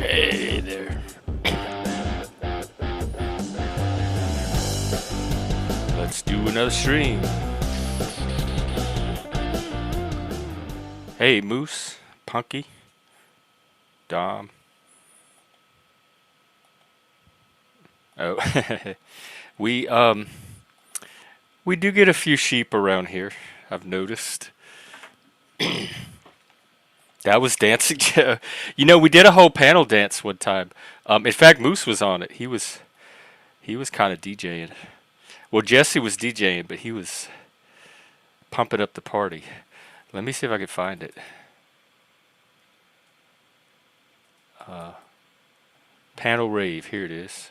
Hey there. Let's do another stream. Hey, Moose, Punky, Dom. Oh, we um we do get a few sheep around here. I've noticed. That was dancing. We did a whole panel dance one time. In fact, Moose was on it. He was kind of DJing. Well, Jesse was DJing, but he was pumping up the party. Let me see if I can find it. Panel rave. Here it is.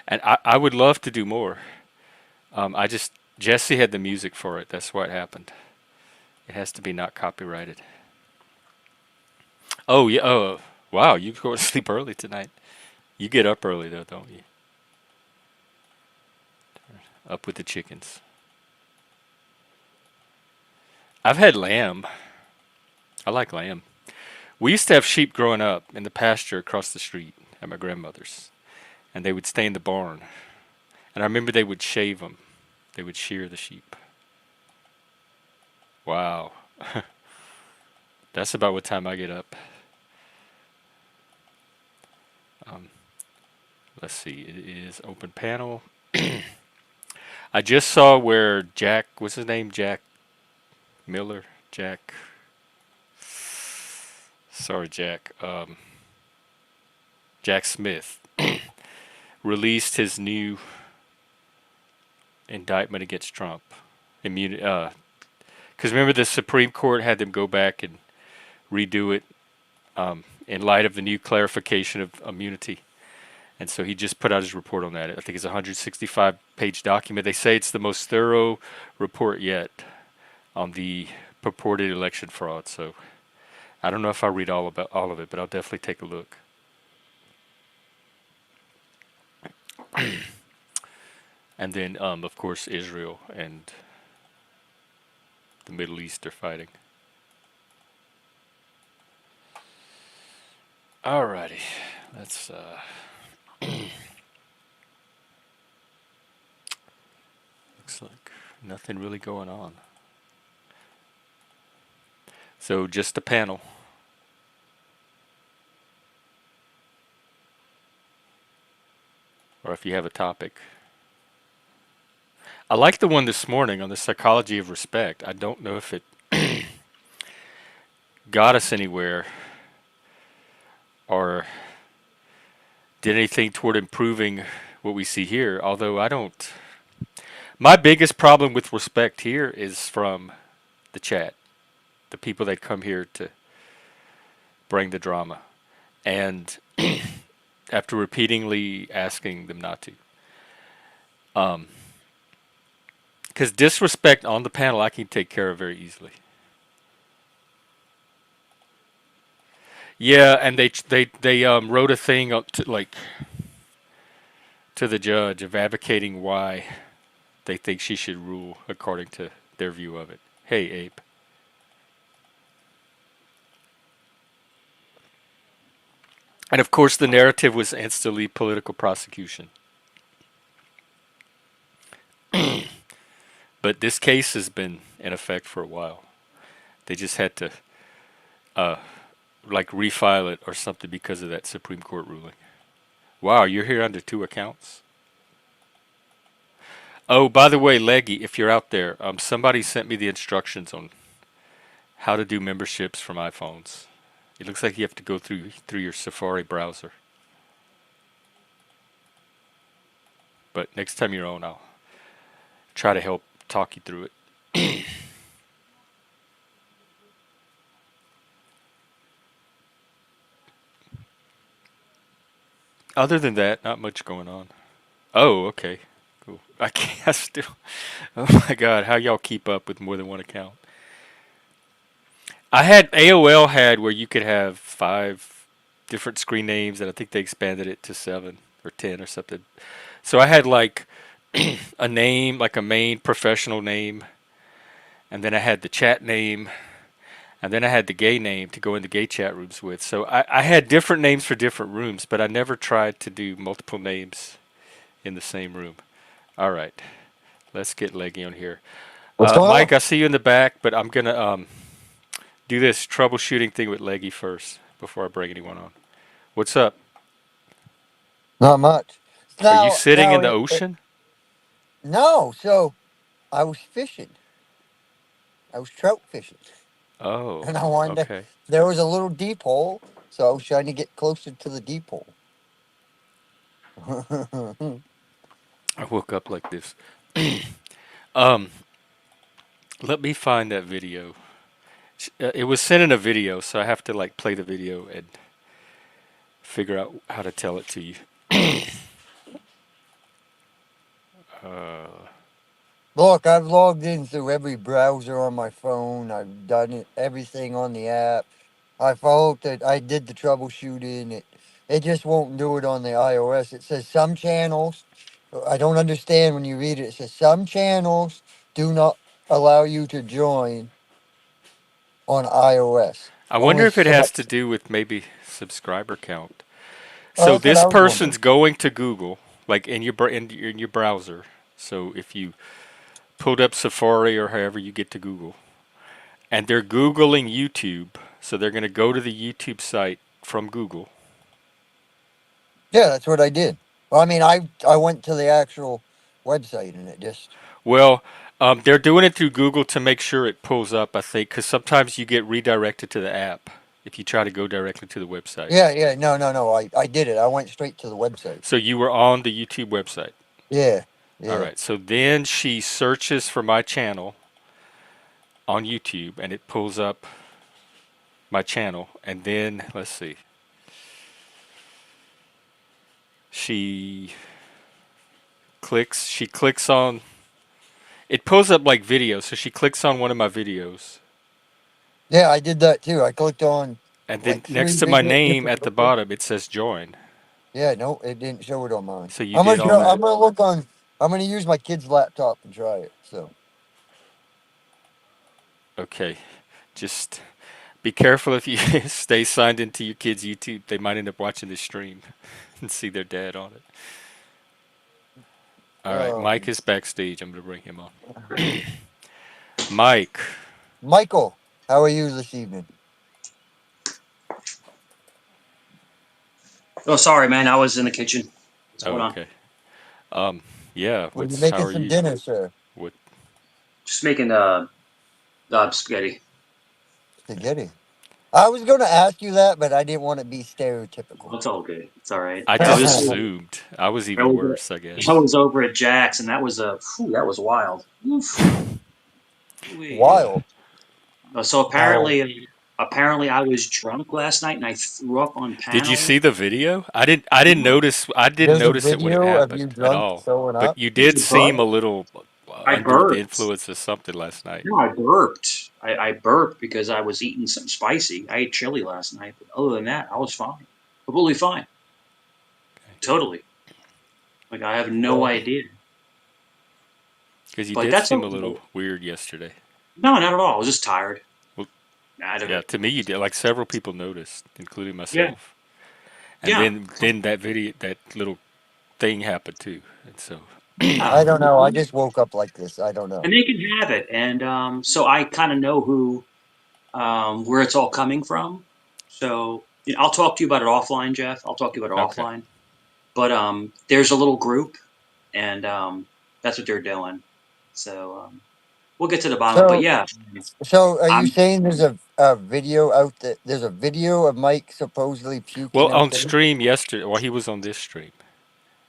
And I would love to do more. Jesse had the music for it. That's why it happened. It has to be not copyrighted. Oh yeah. Oh wow. You go to sleep early tonight. You get up early though, don't you? Up with the chickens. I've had lamb. I like lamb. We used to have sheep growing up in the pasture across the street at my grandmother's, and they would stay in the barn. And I remember they would shave them. They would shear the sheep. Wow. That's about what time I get up. Um, let's see. It is open panel. I just saw where Jack, what's his name? Jack Miller? Jack. Sorry, Jack. Jack Smith released his new indictment against Trump. Because remember the Supreme Court had them go back and redo it in light of the new clarification of immunity. And so he just put out his report on that. I think it's a 165-page document. They say it's the most thorough report yet on the purported election fraud. So I don't know if I'll read all of it, but I'll definitely take a look. And then, of course, Israel and the Middle East are fighting. Alrighty, let's. Looks like nothing really going on. So just a panel. Or if you have a topic. I like the one this morning on the psychology of respect. I don't know if it got us anywhere or did anything toward improving what we see here, although I don't. My biggest problem with respect here is from the chat, the people that come here to bring the drama, and after repeatedly asking them not to. Because disrespect on the panel I can take care of very easily. Yeah, and they wrote a thing up to to the judge of advocating why they think she should rule according to their view of it. Hey, Ape. And of course, the narrative was instantly political prosecution. But this case has been in effect for a while. They just had to refile it or something because of that Supreme Court ruling. Wow, you're here under 2 accounts? Oh, by the way, Leggy, if you're out there, somebody sent me the instructions on how to do memberships from iPhones. It looks like you have to go through your Safari browser. But next time you're on, I'll try to help talk you through it. Other than that, not much going on. Oh, okay. Cool. I can't I still. Oh my God, how y'all keep up with more than one account? AOL had where you could have 5 different screen names, and I think they expanded it to 7 or 10 or something. So I had like a name, like a main professional name, and then I had the chat name, And then I had the gay name to go in the gay chat rooms with. So I had different names for different rooms, but I never tried to do multiple names in the same room. All right, let's get Leggy on here. What's going on? Mike, I see you in the back, but I'm gonna do this troubleshooting thing with Leggy first before I bring anyone on. What's up? Not much. Are you Now, sitting now, in the ocean? no. So I was fishing. I was trout fishing, Oh, and I wanted to. okay. There was a little deep hole, so I was trying to get closer to the deep hole. I woke up like this. Um, let me find that video. It was sent in a video, so I have to like play the video and figure out how to tell it to you. Uh, Look, I've logged in through every browser on my phone. I've done it, everything on the app. I followed it. I did the troubleshooting. It just won't do it on the iOS. It says some channels. I don't understand when you read it. It says some channels do not allow you to join on iOS. I wonder Only if it has to select. do with maybe subscriber count. Oh, So that's what this I was wondering. person's going to Google, like in your browser. So if you pulled up Safari or however you get to Google, and they're Googling YouTube, so they're going to go to the YouTube site from Google. Yeah, that's what I did. Well, I mean, I went to the actual website and it just. Well, they're doing it through Google to make sure it pulls up, I think, because sometimes you get redirected to the app if you try to go directly to the website. Yeah, yeah, no, no, no. I did it. I went straight to the website. So you were on the YouTube website. Yeah, All yeah. right. So then she searches for my channel on YouTube and it pulls up my channel. And then, let's see. She she clicks on, it pulls up like videos. So she clicks on one of my videos. Yeah, I did that too. I clicked on And then like next three to my video, name different at the videos. bottom, it says join. Yeah, no, it didn't show it on mine. So you did all I'm that. gonna look on. I'm gonna use my kid's laptop and try it. So Okay. Just be careful if you stay signed into your kids' YouTube. They might end up watching this stream and see their dad on it. All right, Mike um, is backstage. I'm going to bring him on. Mike. Michael, how are you this evening? Oh, sorry, man. I was in the kitchen. What's Oh, going on? okay. Um, yeah. Were you How making are some you? dinner, sir? What? Just making spaghetti. Spaghetti. I was gonna ask you that, but I didn't want to be stereotypical. It's all good. It's all right. I I just was assumed. I was I even was worse, I I guess. was over at Jack's, and that was that was wild. Oof. Ooh-wee. Yeah. Wild. So Now, apparently I was drunk last night, and I threw up on Did you panel. see the video? I didn't. I didn't Yeah, notice. I didn't there's a notice it when it video of you happened at drunk all. showing But up. you it was did a seem burp. a little I under the burped. influence of something last night. No, I burped. I burped because I was eating something spicy. I ate chili last night, but other than that, I was fine. Completely fine. Totally. Like I have no Well, idea. Because you But did that's seem a okay. little weird yesterday. No, not at all. I was just tired Well, out of yeah, it. to me you did. Like several people noticed, including Yeah, myself. And yeah, then that video, that little thing happened too. And so, yeah. I don't know. I just woke up like this. I don't know. And they can have it. And so I kind of know where it's all coming from. So I'll talk to you about it offline, Jeff. I'll talk to you about it okay. offline. But there's a little group, and that's what they're doing. So we'll get to the bottom of it. But So, yeah, so are you I'm saying there's a video out there? There's a video of Mike supposedly Well, puking out on there. stream yesterday, well, he was on this stream.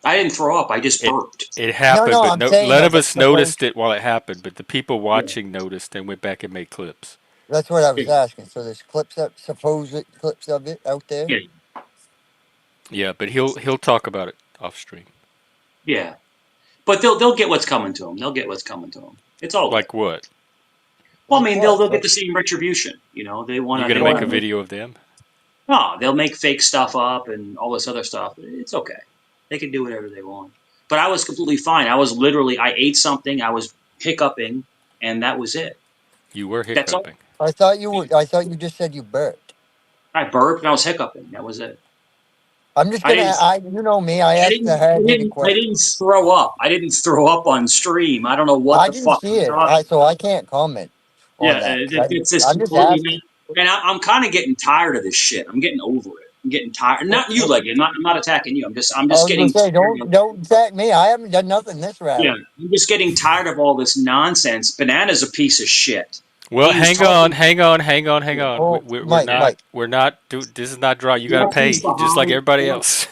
I didn't throw up. I just It burped. it No, happened, no, but I'm no, saying none though, of but us noticed suppose it while it happened. But the people Yeah, watching noticed and went back and made clips. that's what I yeah, was asking. So there's clips of supposed clips of it out there. yeah. Yeah, but he'll talk about it off stream. Yeah. But they'll get what's coming to them. They'll get what's coming to them. It's all good. Like what? Well, I Like mean, what? they'll get Like the same retribution. They You wanna gonna they make a wanna what? video of them? no, they'll make fake stuff up and all this other stuff. It's okay. They can do whatever they want. But I was completely fine. I ate something. I was hiccuping, and that was it. You were That's all. hiccuping. I thought you were. I thought you just said you burped. I burped and I was hiccuping. That was it. I'm just I gonna. didn't. You know me. I I asked the didn't. I hard hitting didn't. I questions. didn't throw up. I didn't throw up on stream. I don't know what I the didn't fuck see I'm it. talking. So I can't comment Yeah, on that. it's just I'm just completely asking. not. And I'm kind of getting tired of this shit. I'm getting over it. I'm getting tired. Wh- Not you, wh- like I'm not attacking you. I'm I just was gonna getting say, tired of. don't attack me. I haven't done nothing this Yeah, round. I'm just getting tired of all this nonsense. Banana's a piece of shit. Well, He was hang on, talking. hang on, hang on, hang Yeah, on. Oh, We're Mike, yeah. not Mike. we're not do. This is not draw. You got to That's who's pay just like behind. everybody else.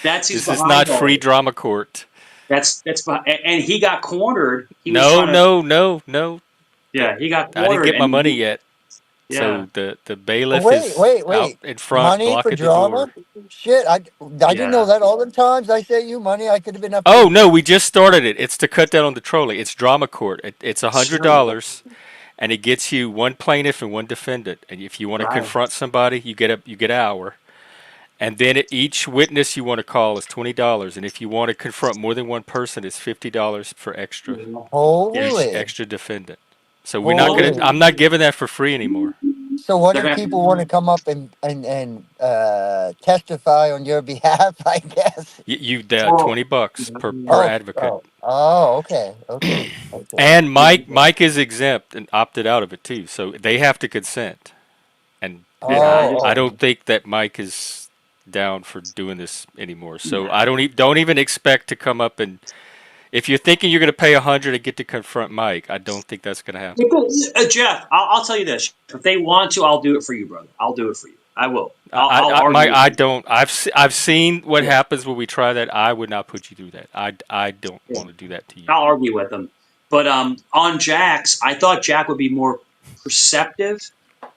That's who's This is behind not all free this. drama court. That's behind, and he got cornered. He was No, trying to. no, no, no. The, Yeah, he got I didn't cornered, get my and money yet. yeah, So the Oh, bailiff wait, is wait, out wait. in front Money for blocking the door. drama? Shit, I didn't know yeah. that all the times I say you money. I could have been up Oh here. no, we just started it. It's to cut down on the trolling. It's drama court. It's Sure. $100, and it gets you one plaintiff and one defendant. And if you want to Right. confront somebody, you get an hour. And then each witness you want to call is $20, and if you want to confront more than one person, it's $50 for Yeah. each Holy, extra defendant. So we're not gonna. holy. I'm not giving that for free anymore. So what They're if gonna. people want to come up and testify on your behalf? I guess. You Oh, $20 per Oh, advocate. oh, okay, okay, okay. And Mike is exempt and opted out of it too, so they have to consent. And yeah. and I Oh, just. I oh. don't think that Mike is down for doing this anymore. So Nah. I don't even expect to come up and if you're thinking you're going to pay 100 to get to confront Mike, I don't think that's going to happen. Jeff, I'll tell you this: if they want to, I'll do it for you, brother. I'll do it for you. I will. I'll Mike, argue with I you. don't. I've seen what Yeah, happens when we try that. I would not put you through that. I don't yeah. want to do that to you. I'll argue with them. But on Jack's, I thought Jack would be more perceptive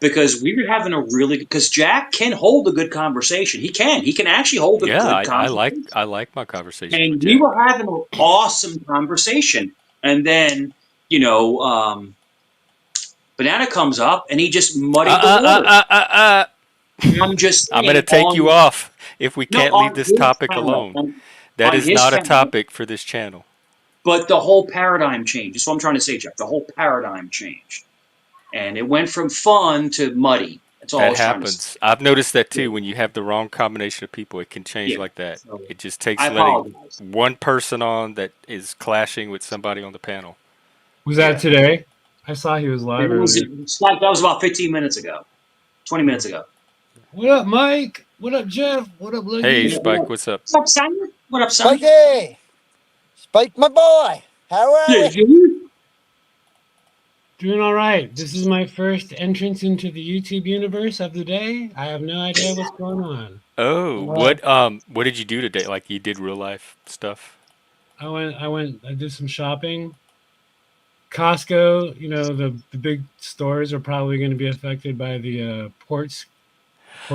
because we were having a really because Jack can hold a good conversation. He can. He can actually hold a Yeah, good conversation. I like my conversations with And we Jack. were having an awesome conversation. And then, you know, Banana comes up and he just Uh muddied the uh uh water. uh uh. uh. I'm just I'm going to saying take you off if we no, can't leave on this his topic channel, alone. That on is his not a channel, topic for this channel. but the whole paradigm changed. That's what I'm trying to say, Jeff. The whole paradigm changed. And it went from fun to muddy. That's all I That was trying to say. happens. I've noticed that Yeah. too. When you have the wrong combination of people, it can change Yeah. like that. So It just I takes letting apologize. one person on that is clashing with somebody on the panel. Was that Yeah. today? I saw he was It live was earlier. like that was about 15 minutes ago, 20 minutes ago. What up, Mike? What up, Jeff? What up, Hey, Leggy? Spike, what's up? What's up, son? What up, son? Spikey, Spike, my boy. How are Yeah, we? you. Doing all right. This is my first entrance into the YouTube universe of the day. I have no idea what's going on. Oh, Uh, what did you do today? Like you did real life stuff? I did some shopping. Costco, the big stores are probably going to be affected by the port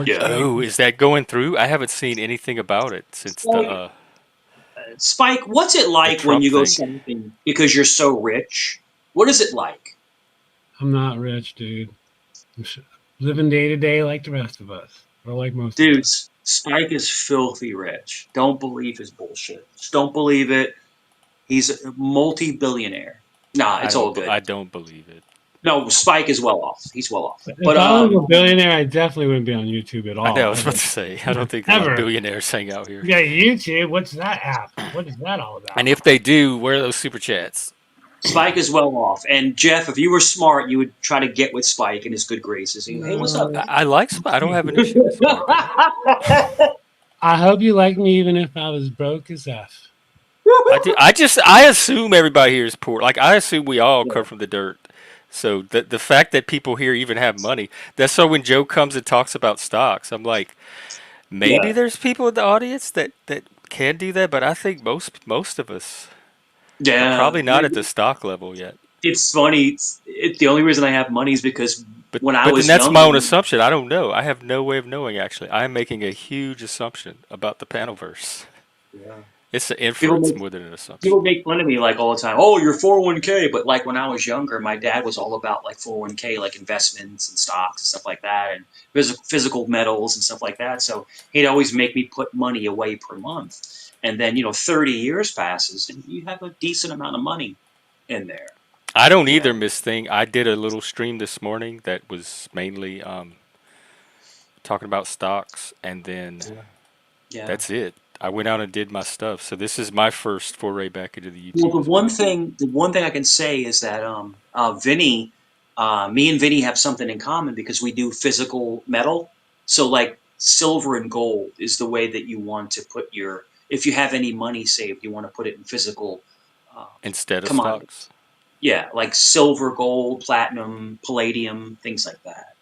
Yeah. strike. Oh, is that going through? I haven't seen anything about it since Like, Spike, what's it the like when Trump you go thing. shopping because you're so rich? What is it like? I'm not rich, dude. Living day to day like the rest of us, or like most of Dude, us. Spike is filthy rich. Don't believe his bullshit. Just don't believe it. He's a multi-billionaire. Nah, it's all good. I don't believe it. No, Spike is well off. He's well off. If But I was a billionaire, I definitely wouldn't be on YouTube at I know. I all. was about to say. I don't think a lot of Ever. billionaires hang out here. Yeah, YouTube. What's that app? What is that all about? And if they do, where are those super chats? Spike is well off. And Jeff, if you were smart, you would try to get with Spike in his good graces. Hey, what's up? I like Spike. I don't have an issue with Spike. I hope you like me even if I was broke as F. I assume everybody here is poor. Like I assume we all Yeah. come from the dirt. So the fact that people here even have money, that's so when Joe comes and talks about stocks, I'm like, maybe Yeah. there's people in the audience that can do that, but I think most of us are Yeah. probably not at the stock level yet. It's funny. The only reason I have money is because when I But then was that's my younger, own assumption. I don't know. I have no way of knowing actually. I'm making a huge assumption about the panelverse. yeah. It's an people inference make more than an assumption. people make fun of me like all the time. Oh, you're 401k, but like when I was younger, my dad was all about like 401k, like investments and stocks and stuff like that, and physical metals and stuff like that. So he'd always make me put money away per month, and then 30 years passes and you have a decent amount of money in there. I don't Yeah, either, Miss Thing. I did a little stream this morning that was mainly talking about stocks, and then yeah. that's it. I went out and did my stuff. So this is my first foray back into the Well, YouTube as well. the one thing I can say is that Vinny, me and Vinny have something in common because we do physical metal. So like silver and gold is the way that you want to put your. If you have any money saved, you want to put it in physical uh, Instead of stocks. commodities. Yeah, like silver, gold, platinum, palladium, things like that.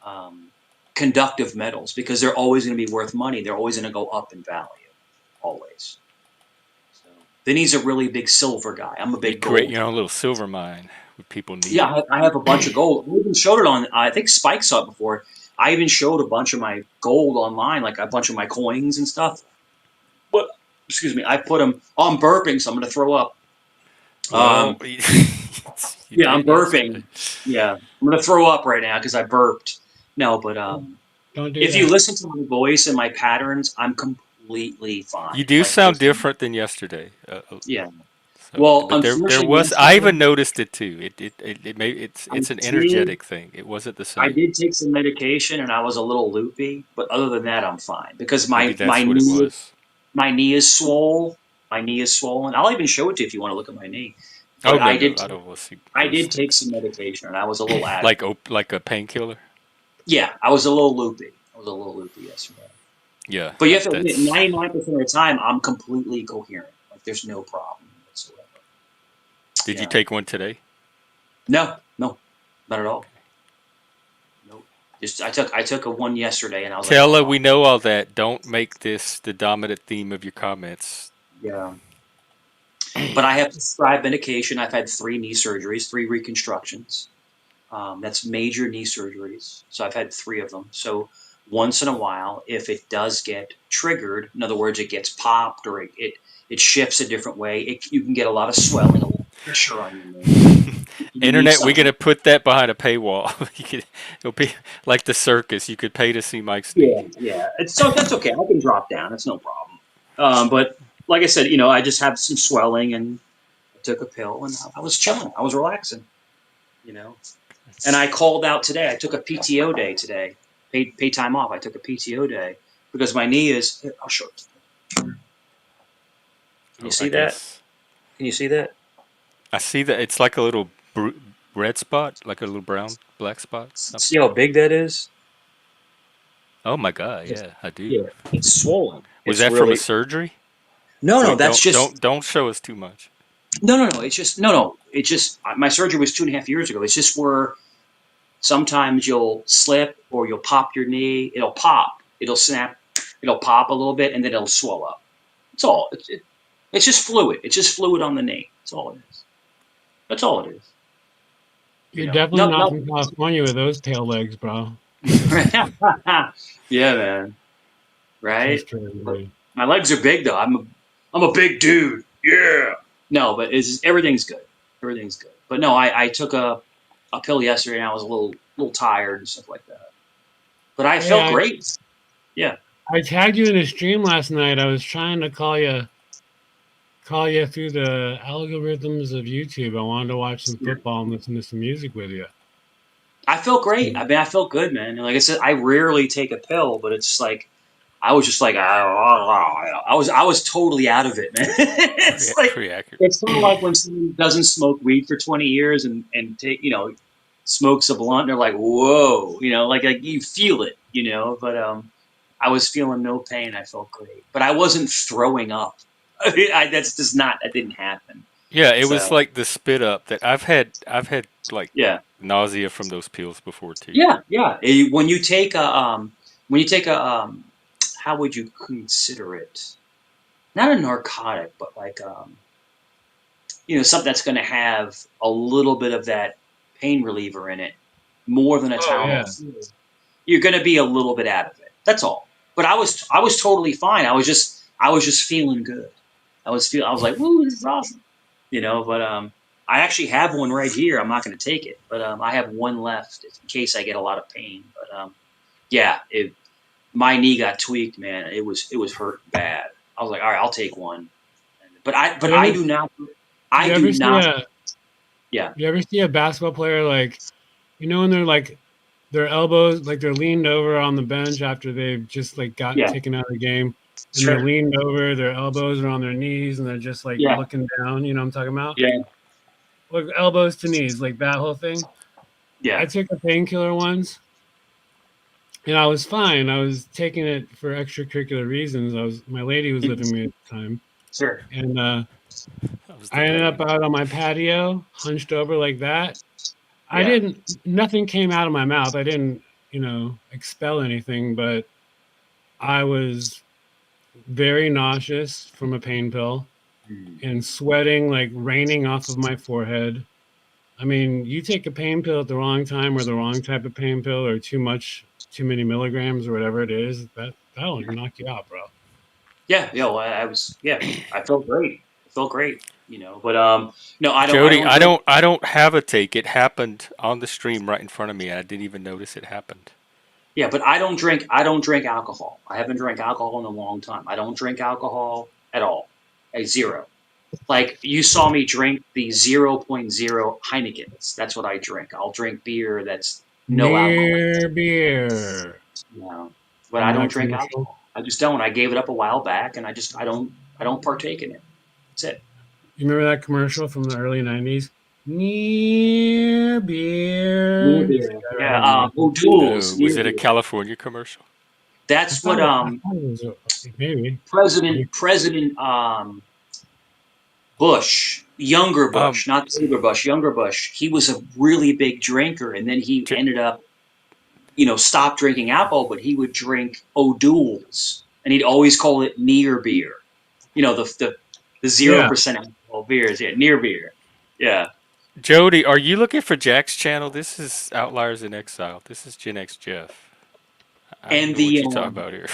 Um, Conductive metals because they're always going to be worth money. They're always going to go up in value, always. So Vinny's a really big silver guy. I'm a You big create gold your guy. own little silver mine when people need Yeah, it. I have a bunch of gold. I even showed it on. I think Spike saw it before. I even showed a bunch of my gold online, like a bunch of my coins and stuff. But excuse me, I put them. Oh, I'm burping, so I'm going to throw up. Well, Um, you yeah, I'm did yesterday. burping. Yeah, I'm going to throw up right now because I burped. No, but Don't do if you that. listen to my voice and my patterns, I'm completely You fine. do Like sound there's different than yesterday. yeah. So, Well, but there unfortunately, was. I yesterday even noticed it too. I it's an did energetic thing. It wasn't the I same. did take some medication and I was a little loopy, but other than that, I'm fine because Maybe my that's what it was. my knee is swole. My knee is swollen. I'll even show it to you if you want to look at my knee. Oh But no, no, I don't want to see I those did take sticks. some medication and I was a little out of it. Like a painkiller. Yeah, I was a little loopy. I was a little loopy yesterday. Yeah, But you have to admit, that's. 99% of the time, I'm completely coherent. Like there's no problem whatsoever. Did you Yeah. take one today? No, no, not at all. Nope. Just I took a one yesterday and I was like, Tell oh her no. we know all that. Don't make this the dominant theme of your comments. Yeah. But I have prescribed medication. I've had three knee surgeries, three reconstructions. That's major knee surgeries. So I've had three of them. So once in a while, if it does get triggered, in other words, it gets popped or it shifts a different way, you can get a lot of swelling, a lot of pressure on your knee. You need Internet, we're something. gonna put that behind a paywall. It'll be like the circus. You could pay to see Mike's knee. Yeah, yeah. So that's okay. I can drop down. It's no problem. But like I said, I just have some swelling and I took a pill and I was chilling. I was relaxing, you know. And I called out today. I took a PTO day today. Paid time off. I took a PTO day because my knee is. Here, I'll show it. Can you Oh, I see that? guess Can you see that? I see that it's like a little red spot, like a little brown black spot. Something. See how big that is? Oh my God! Just, Yeah, I do. yeah, it's swollen. Was It's that from a really surgery? no. Wait, That's just don't show us too much. no. It's just no. It's just my surgery was 2.5 years ago. It's just where sometimes you'll slip or you'll pop your knee. It'll pop. It'll snap. It'll pop a little bit and then it'll swell up. It's all. It's just fluid. It's just fluid on the knee. That's all it is. That's all it is. You're definitely No, not no. from California with those tail legs, bro. Yeah, man. Right. Just kidding, But dude. my legs are big though. I'm a big dude. Yeah. No, but everything's good. Everything's good. But no, I took a pill yesterday and I was a little tired and stuff like that. But I Hey, felt great. Yeah. I tagged you in a stream last night. I was trying to call you through the algorithms of YouTube. I wanted to watch some Yeah. football and listen to some music with you. I felt great. I mean, I felt good, man. And like I said, I rarely take a pill, but it's like I was just like I was totally out of it, man. It's like Pretty accurate. it's kind of like when someone doesn't smoke weed for 20 years and take smokes a blunt. And they're like, whoa, like you feel it, But I was feeling no pain. I felt great, but I wasn't throwing up. That's just not that didn't happen. Yeah, it was So like the spit up that I've had like yeah, nausea from those pills before too. yeah. When you take a how would you consider it? Not a narcotic, but like something that's going to have a little bit of that pain reliever in it, more than a Oh yeah. Tylenol. You're going to be a little bit out of it. That's all. But I was totally fine. I was just feeling good. I was like, woo, this is awesome. But I actually have one right here. I'm not going to take it, but I have one left in case I get a lot of pain. But yeah, my knee got tweaked, man. It was hurt bad. I was like, all right, I'll take one. But You I ever, do not. you I ever do see not. a Yeah, You ever see a basketball player like, when they're like their elbows, like they're leaned over on the bench after they've just like got yeah, taken out of the game, and they're sure, leaned over, their elbows are on their knees, and they're just like yeah, looking down. You know what I'm talking about? yeah, Like elbows to knees, like that whole thing. I yeah, took a painkiller once, and I was fine. I was taking it for extracurricular reasons. My lady was living with me at the time, sure, and That was the I ended up pain. out on my patio, hunched over like that. I yeah. didn't. Nothing came out of my mouth. I didn't, expel anything, but I was very nauseous from a pain pill Mm. and sweating like raining off of my forehead. I mean, you take a pain pill at the wrong time or the wrong type of pain pill or too much, too many milligrams or whatever it is, that'll knock you out, bro. Yeah, I was, yeah, I felt great. I felt great, but no, I Jody, don't drink. I don't have a take. It happened on the stream right in front of me, and I didn't even notice it happened. Yeah, but I don't drink alcohol. I haven't drank alcohol in a long time. I don't drink alcohol at all. A zero. Like you saw me drink the 0.0 Heinekens. That's what I drink. I'll drink beer that's no alcohol. Near beer But I from don't that drink commercial. alcohol. I just don't. I gave it up a while back, and I don't partake in it. That's it. You remember that commercial from the early 90s? Near Near beer. beer. That ever Yeah. had near beer? No, O'Doul's was near it a beer. California commercial? That's what I thought it was maybe. President Bush, younger Um, Bush, not older Bush, younger Bush. He was a really big drinker, and then he J- ended up, stopped drinking alcohol, but he would drink O'Doul's, and he'd always call it near beer. The zero Yeah. percent alcohol beers. Yeah, near beer. Yeah, Jody, are you looking for Jack's channel? This is Outliers in Exile. This is Gen X Jeff. I don't and know what the you're talking about here.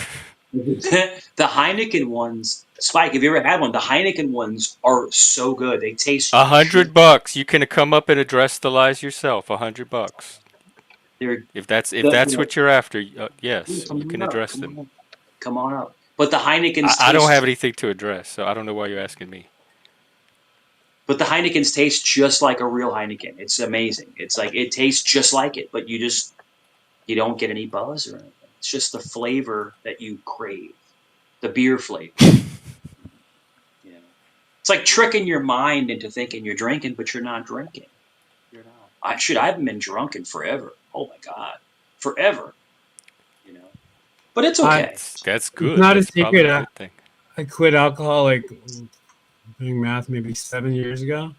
the Heineken ones. Spike, have you ever had one? The Heineken ones are so good. They taste just. $100. You can come up and address the lies yourself. $100. They're If that's the, what you're after, yeah, yes, come you can on up, address come them. on up, come on up. But the Heinekens I don't have taste anything to address, so I don't know why you're asking me. But the Heinekens taste just like a real Heineken. It's amazing. It's like it tastes just like it, but you don't get any buzz or anything. It's just the flavor that you crave, the beer flavor. You know, it's like tricking your mind into thinking you're drinking, but you're not drinking. You're not. I haven't been drunk in forever. Oh my god, forever. You know, but it's I okay. That's It's good. not a That's probably secret. a I, good thing. I quit alcohol like doing math maybe 7 years ago.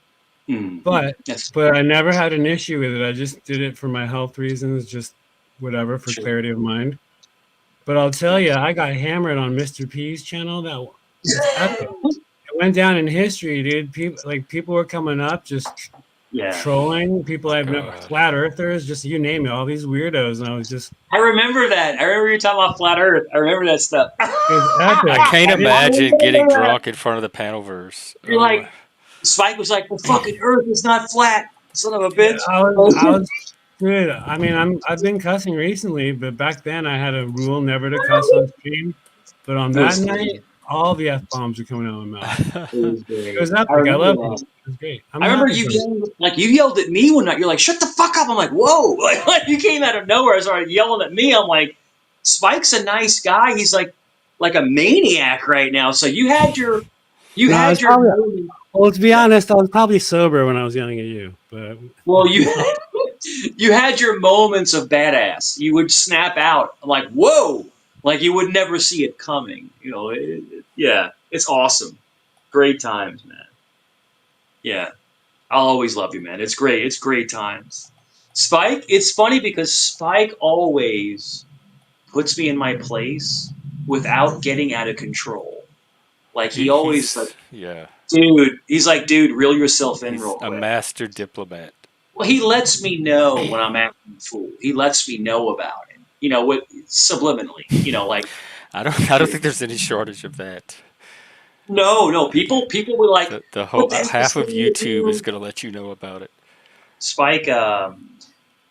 Mm-hmm. But That's but I never had an issue with it. I just did it for my health reasons, just whatever for true. clarity of mind. But I'll tell you, Nice. I got hammered on Mr. P's channel. It's epic. It went down in history, dude. People were coming up just Yeah. trolling. People My I've met, God. flat earthers, just you name it, all these weirdos, and I was just I remember that. I remember you talking about flat Earth. I remember that stuff. it was I epic. can't I didn't. I imagine getting remember that. drunk in front of the panelverse. You're Oh like, my. Spike was like, the fucking Earth is not flat, son of a Yeah, bitch. I was good. I mean, I've been cussing recently, but back then I had a rule never to cuss on stream. But on It that was funny. night, all the f bombs were coming out of my mouth. It was It was great. I epic. I remember loved it. that. It was great. I'm I a remember happy you person. yelled, like you yelled at me one night. You're like, "Shut the fuck up!" I'm like, "Whoa!" Like you came out of nowhere, started yelling at me. I'm like, "Spike's a nice guy. He's like a maniac right now." So you No, I was had your probably moment. well. To be honest, I was probably sober when I was yelling at you. But Well, you had your moments of badass. You would snap out like, "Whoa!" Like you would never see it coming. Yeah, it's awesome. Great times, man. Yeah, I'll always love you, man. It's great. It's great times. Spike, it's funny because Spike always puts me in my place without getting out of control. Like he always like, Yeah. he's like, dude, reel yourself in He's real a quick. master diplomat. Well, he lets me know when I'm acting a fool. He lets me know about it. What subliminally. Like I don't think there's any shortage of that. no, no. People were like, The whole "What the hell is half of wrong with YouTube is you?" gonna let you know about it. Spike,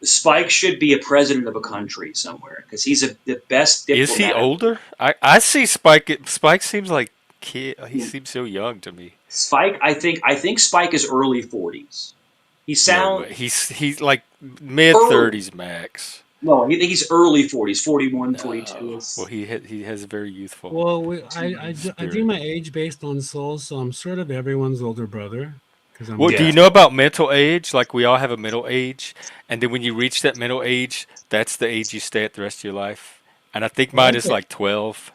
Spike should be a president of a country somewhere because he's the best Is he diplomat ever. older? I see Spike. Spike seems like kid. He seems so young to me. Spike, I think Spike is early 40s. He No, sound he's like mid early. 30s max. No, he's early 40s, 41, 42. No, well It's, he has a very youthful Well, I do spirit. my age based on soul, so I'm sort of everyone's older brother because I'm Well, do yeah, you know about mental age? Like we all have a mental age, and then when you reach that mental age, that's the age you stay at the rest of your life. And I think well, mine is like 12.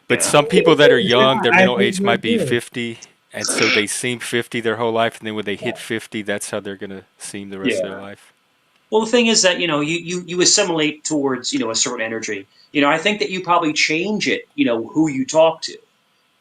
But yeah. some people that are yeah, young, their I mental think age so might be too. 50, and so they seem 50 their whole life, and then when they hit 50, that's how they're gonna seem the rest of their Yeah. life. Well, the thing is that you assimilate towards a certain energy. I think that you probably change it. Who you talk to.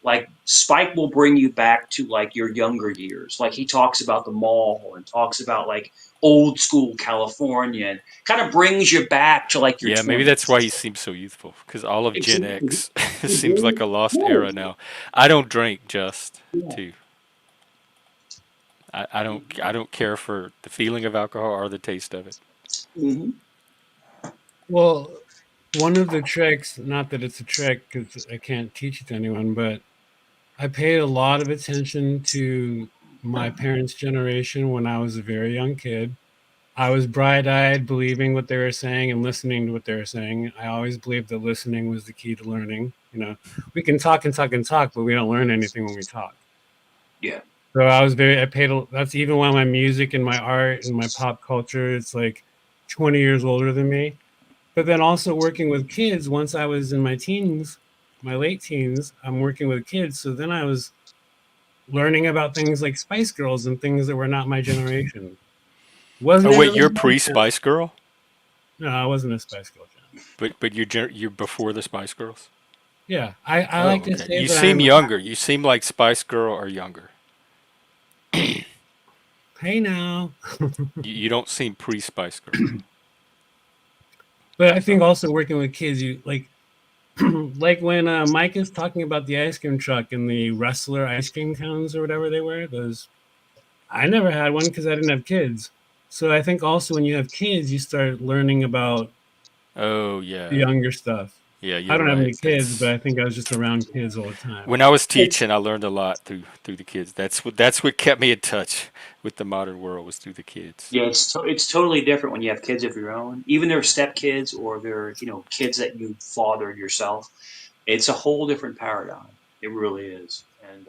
Like Spike will bring you back to like your younger years. Like he talks about the mall and talks about like old school California and kind of brings you back to like your Yeah, maybe that's 20s. why he seems so youthful, because all of Gen Exactly. X seems like a lost era now. I don't drink, just Yeah. to. I don't care for the feeling of alcohol or the taste of it. Hmm. Well, one of the tricks, not that it's a trick because I can't teach it to anyone, but I paid a lot of attention to my parents' generation when I was a very young kid. I was bright-eyed, believing what they were saying and listening to what they were saying. I always believed that listening was the key to learning. We can talk and talk and talk, but we don't learn anything when we talk. Yeah. So I paid, that's even while my music and my art and my pop culture, it's like 20 years older than me. But then also working with kids, once I was in my teens, my late teens, I'm working with kids. So then I was learning about things like Spice Girls and things that were not my generation. Oh Wasn't wait, even you're my pre jam. Spice Girl, No, I wasn't a Spice Girl fan. but you're before the Spice Girls. Yeah, I Oh, like to okay. say You that seem I'm. younger. You seem like Spice Girl or younger. Hey now. You don't seem pre Spice Girl. But I So think also working with kids, you like like when Mike is talking about the ice cream truck and the wrestler ice cream cones or whatever they were. Those I never had one because I didn't have kids. So I think also when you have kids, you start learning about oh the yeah, younger stuff. yeah, I you're don't have right. any kids, but That's I think I was just around kids all the time. when I was teaching, I learned a lot through the kids. That's what kept me in touch with the modern world, was through the kids. Yeah, it's totally different when you have kids of your own, even their stepkids or their kids that you fathered yourself. It's a whole different paradigm. It really is, and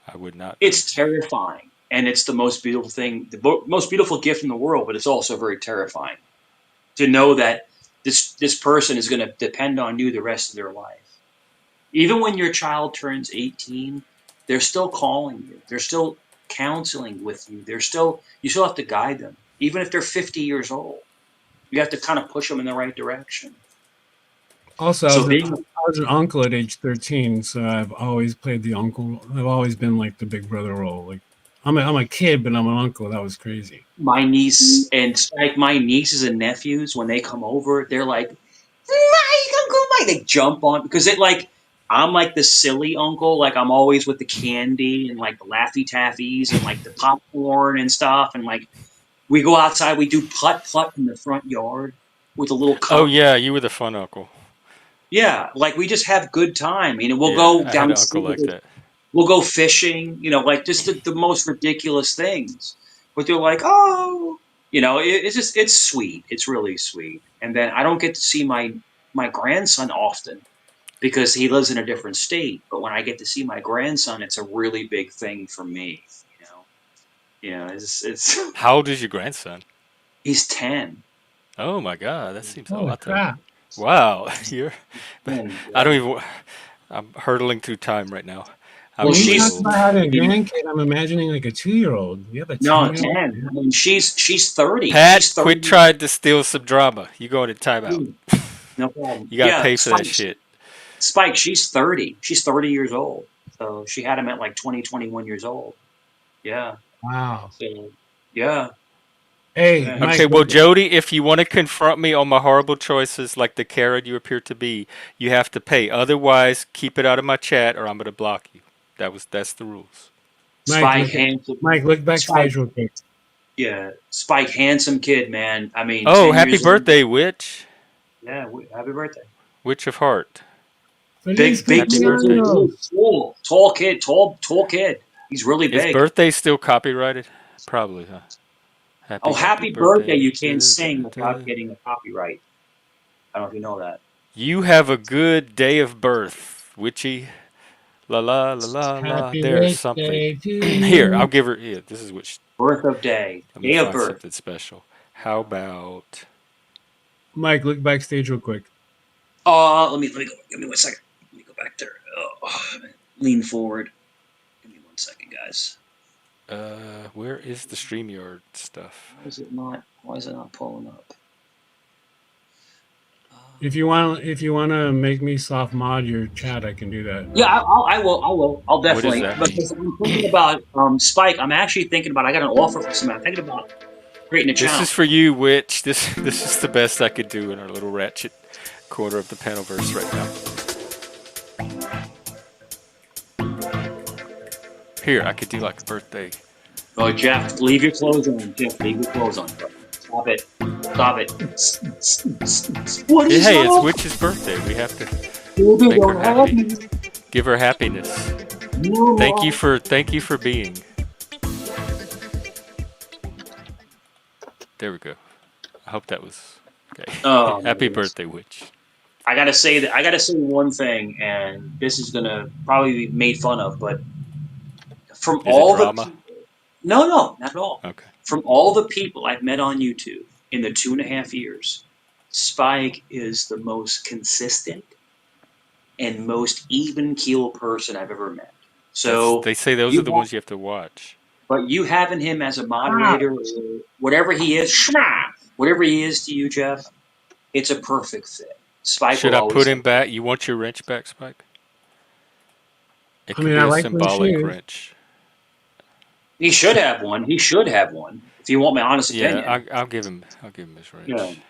I would not it's drink. terrifying. And it's the most beautiful thing, the most beautiful gift in the world. But it's also very terrifying to know that this person is going to depend on you the rest of their life. Even when your child turns 18, they're still calling you. They're still counseling with you. You still have to guide them. Even if they're 50 years old, you have to kind of push them in the right direction. Also, So being I was an uncle at age 13, so I've always played the uncle. I've always been like the big brother role. Like I'm a kid, but I'm an uncle. That was crazy. my niece and like my nieces and nephews, when they come over, they're like, Mike, Uncle Mike. They jump on because it like I'm like the silly uncle. Like I'm always with the candy and like the Laffy Taffies and like the popcorn and stuff. And like we go outside, we do putt putt in the front yard with a little Oh cup. yeah, you were the fun uncle. Yeah, like we just have good time. We'll Yeah, go I had down. an uncle like that. We'll go fishing. Like just the most ridiculous things. But they're like, oh, it's sweet. It's really sweet. And then I don't get to see my grandson often because he lives in a different state. But when I get to see my grandson, it's a really big thing for me. It's How old is your grandson? he's 10. Oh my God, that seems a Holy lot to. crap! Wow, you're. And, I don't even. I'm hurtling through time right now. I'm well, When you really talk she's old. about having a grandkid, I'm imagining like a 2-year-old. You have a no 10-year-old? 10. I mean, she's 30. She's Pat, 30. quit trying to steal some drama. You going in timeout. No problem. You gotta Yeah, pay for that Spike. shit. Spike. She's 30. She's 30 years old. So she had him at like 20, 21 years old. Yeah. Wow. So yeah. Hey, Yeah. Mike, Okay, well, look, Jody, if you want to confront me on my horrible choices like the Karen you appear to be, you have to pay. Otherwise, keep it out of my chat or I'm gonna block you. That's the rules. Mike, Spike look at handsome. Mike. Look Spike. backstage real quick. Yeah. Spike handsome kid, man. I mean, Oh, 10 happy years old. birthday, Witch. Yeah. Happy birthday. Witch of Heart. Feliz Big Happy kid birthday. too. cumpleaños. Tall kid. Tall kid. He's really Is big. birthday still copyrighted? Probably, huh? Happy, Oh, happy happy birthday! birthday. You can't Da, sing da, without da. getting a copyright. I don't know if you know that. You have a good day of birth, witchy. La la la la la. Happy There's something. birthday to Here, I'll you. give her. Here, this is what Birth of day, I'm gonna day of find birth. something special. How about Mike, look backstage real quick. Let me go. Give me 1 second. Let me go back there. Oh, lean forward. Give me 1 second, guys. where is the StreamYard stuff? Why is it not? Why is it not pulling up? If you want to make me soft mod your chat, I can do that. Yeah, I will. I will. I'll What does definitely. that mean? Because I'm thinking about Spike. I'm actually thinking about. I got an offer for somebody. I'm thinking about creating a This channel. is for you, witch. This is the best I could do in our little ratchet corner of the panelverse right now. Here, I could do like a birthday. Oh, Jeff, leave your clothes on. Jeff, leave your clothes on. Stop it. Stop it. What is Hey, it's up? Witch's birthday. We have to Baby, make her don't have happy. me. Give her happiness. No Thank you for being. There we go. I hope that was okay. Oh, my Happy goodness. birthday, witch. I gotta say that. I gotta say one thing, and this is gonna probably be made fun of, but from Is it all the drama? people, no, not at all. Okay. From all the people I've met on YouTube in the 2.5 years, Spike is the most consistent and most even keel person I've ever met. So They say those are you the have, ones you have to watch. but you having him as a Ah, moderator or whatever he is, whatever he is to you, Jeff, it's a perfect fit. Spike Should will I put always him have you. back? You want your wrench back, Spike? It I could mean, I be a like my symbolic shoes. wrench. He should have one. He should have one. If you want my honest Yeah, opinion. I'll give him his Yeah. wrench.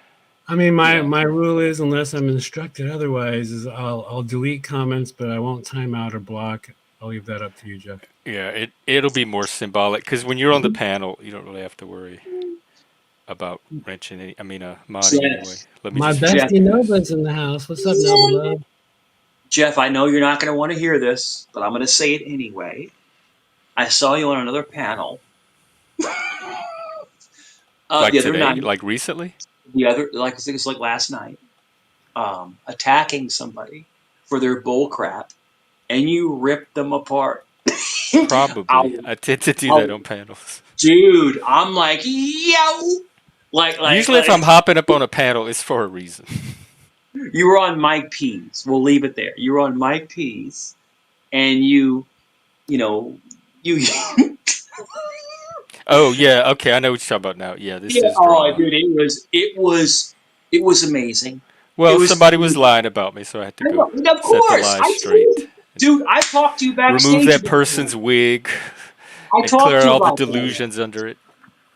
I mean, my Yeah. my rule is, unless I'm instructed otherwise, is I'll delete comments, but I won't time out or block. I'll leave that up to you, Jeff. Yeah, it'll be more symbolic because when you're on the panel, you don't really have to worry about wrenching any. I mean, modding anyway. Jeff, Let me My just drop Jeff, bestie you guys. Nova's in the house. What's up, Nova love? Jeff, I know you're not going to want to hear this, but I'm going to say it anyway. I saw you on another panel Like the other today, night. like recently. I think it's like last night, attacking somebody for their bull crap, and you ripped them apart. I, Probably, I tend to do I, that on panels. dude, I'm like, yo, Usually, if I'm hopping up on a panel, it's for a reason. you were on Mike P's. We'll leave it there. You were on Mike P's, and you know, you. Oh yeah, okay, I know what you're talking about now. Yeah, this Yeah, is oh, drama. dude, it was amazing. It Well, was, somebody was lying about me, so I had to I go know, and of set the course, lies I told straight. you, dude. I talked to you Remove backstage that about that. person's wig I and talked clear to out you all the about that. delusions under it.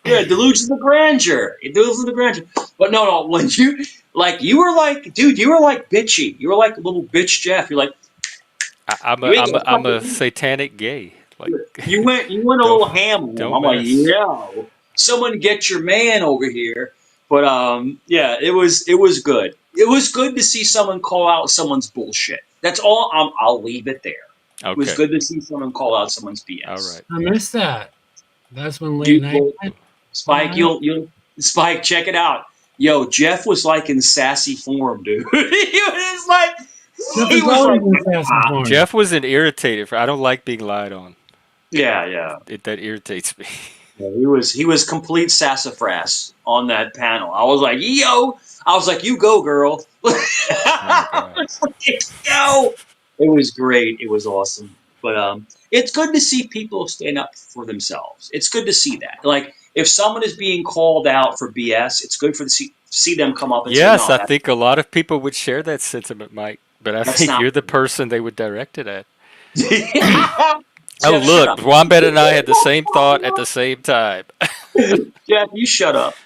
Yeah, delusions of grandeur. Delusions of grandeur. But no, when you were like, dude, you were like bitchy. You were like little bitch Jeff. You're like, you ain't gonna I'm fuck with a me. satanic gay. Like, You went a don't little ham on him. don't I'm like, mess. yo, someone get your man over here. But yeah, it was good. It was good to see someone call out someone's bullshit. That's all. I'll leave it there. It was Okay, good to see someone call out someone's all BS. right. I missed that. That's when late Dude, night well, went Spike, out. you'll Spike, check it out. Yo, Jeff was like in sassy form, dude. Jeff He is was always like, in fashion ah. form. Jeff was an irritator. I don't like being lied on. Yeah. That irritates me. Yeah, he was complete sassafras on that panel. I was like, yo, I was like, you go, girl. Oh my I god. was like, yo. It was great. It was awesome. But it's good to see people stand up for themselves. It's good to see that. Like if someone is being called out for BS, it's good for to see them come up and say, Yes, no, I think a lot of people would share that sentiment, Mike. But I that's think not. you're the person they would direct it at. Oh, Jeff, shut look, up. Wombat and I had the same thought at the same time. Jeff, you shut up.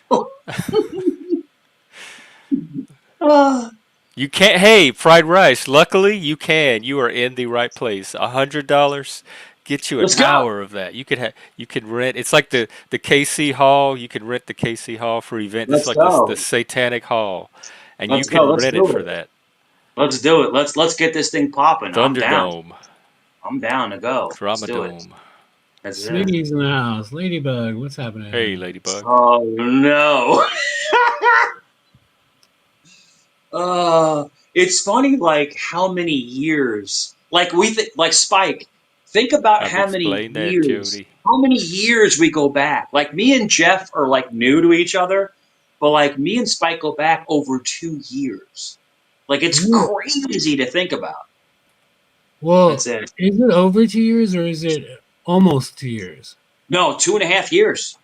Ah, You can't. Hey, fried rice. Luckily, you can. You are in the right place. $100 get you an let's go. hour of that. You could have. You could rent. It's like the KC Hall. You can rent the KC Hall for event. It's Let's like this the go. Satanic Hall, and you Let's go. can Let's rent it do for it. that. Let's do it. Let's get this thing popping. I'm down. Thunderdome, I'm down to go. Let's Drama do it. Dome. That's it. Sweetie's in the house. Ladybug, what's happening? Hey, Ladybug. Oh no. It's funny, like how many years, like like Spike. Think about I've how many explained that, years, Jody. we go back. Like me and Jeff are like new to each other, but like me and Spike go back over 2 years. Like it's Ooh. crazy to think about. Well, That's it. is it over 2 years or is it almost 2 years? No, 2.5 years.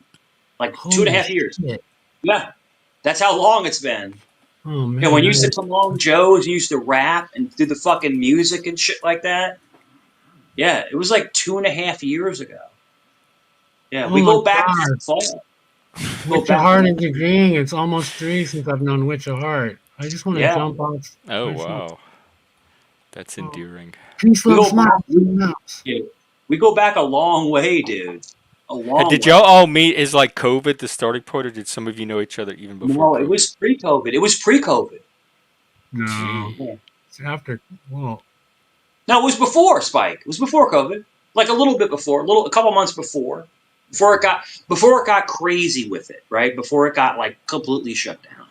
Like two and a Holy half years. shit. Yeah, that's how long it's been. Oh And man, when you that used to is come on Joe's, you used to rap and do the fucking music and shit like that. Yeah, it was like 2.5 years ago. Yeah, oh we my go back god. far. Go Witcher back a Heart long is way. agreeing. It's almost 3 since I've known Witcher Heart. I just want to Yeah, jump off. Oh, I just want, wow. That's oh. endearing. Peace, we love, go smile back. to the mouse. Yeah, we go back a long way, dude. A long Did y'all way. all meet? Is like COVID the starting point, or did some of you know each other even before No, it COVID? was pre-COVID. It was pre-COVID. No. Gee. Yeah. It's after, well, No, it was before Spike. It was before COVID. Like a little bit before, a couple months before. Before it got crazy with it, right? Before it got like completely shut down.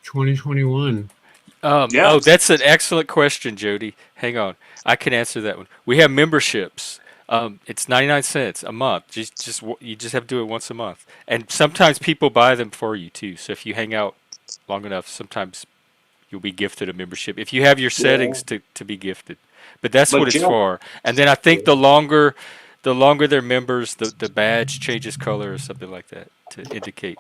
2021. Yeah. Oh, that's an excellent question, Jody. Hang on, I can answer that one. We have memberships. It's 99 cents a month. You just have to do it once a month, and sometimes people buy them for you too. So if you hang out long enough, sometimes you'll be gifted a membership if you have your Yeah. settings to be gifted. But that's what But it's Jeff, for. And then I think the longer they're members, the badge changes color or something like that to indicate.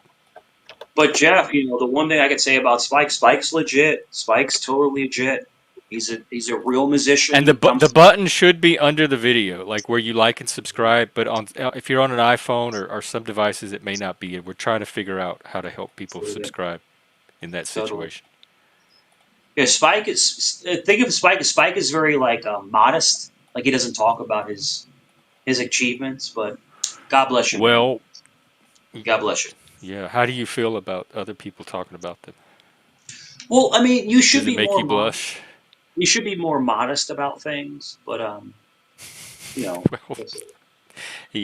the one thing I could say about Spike, Spike's legit. Spike's totally legit. He's a real musician. And He the comes to button should be under the video, like where you like and subscribe. But on if you're on an iPhone or some devices, it may not be. And we're trying to figure out how to help people yeah, subscribe in that totally. situation. Yeah, Spike is. Think of Spike. Spike is very like modest. Like he doesn't talk about his achievements. But God bless you, man. Well, God bless you. yeah. How do you feel about other people talking about them? Well, I mean, Does it make you blush? you should be more modest about things. But you know, Well, that's it.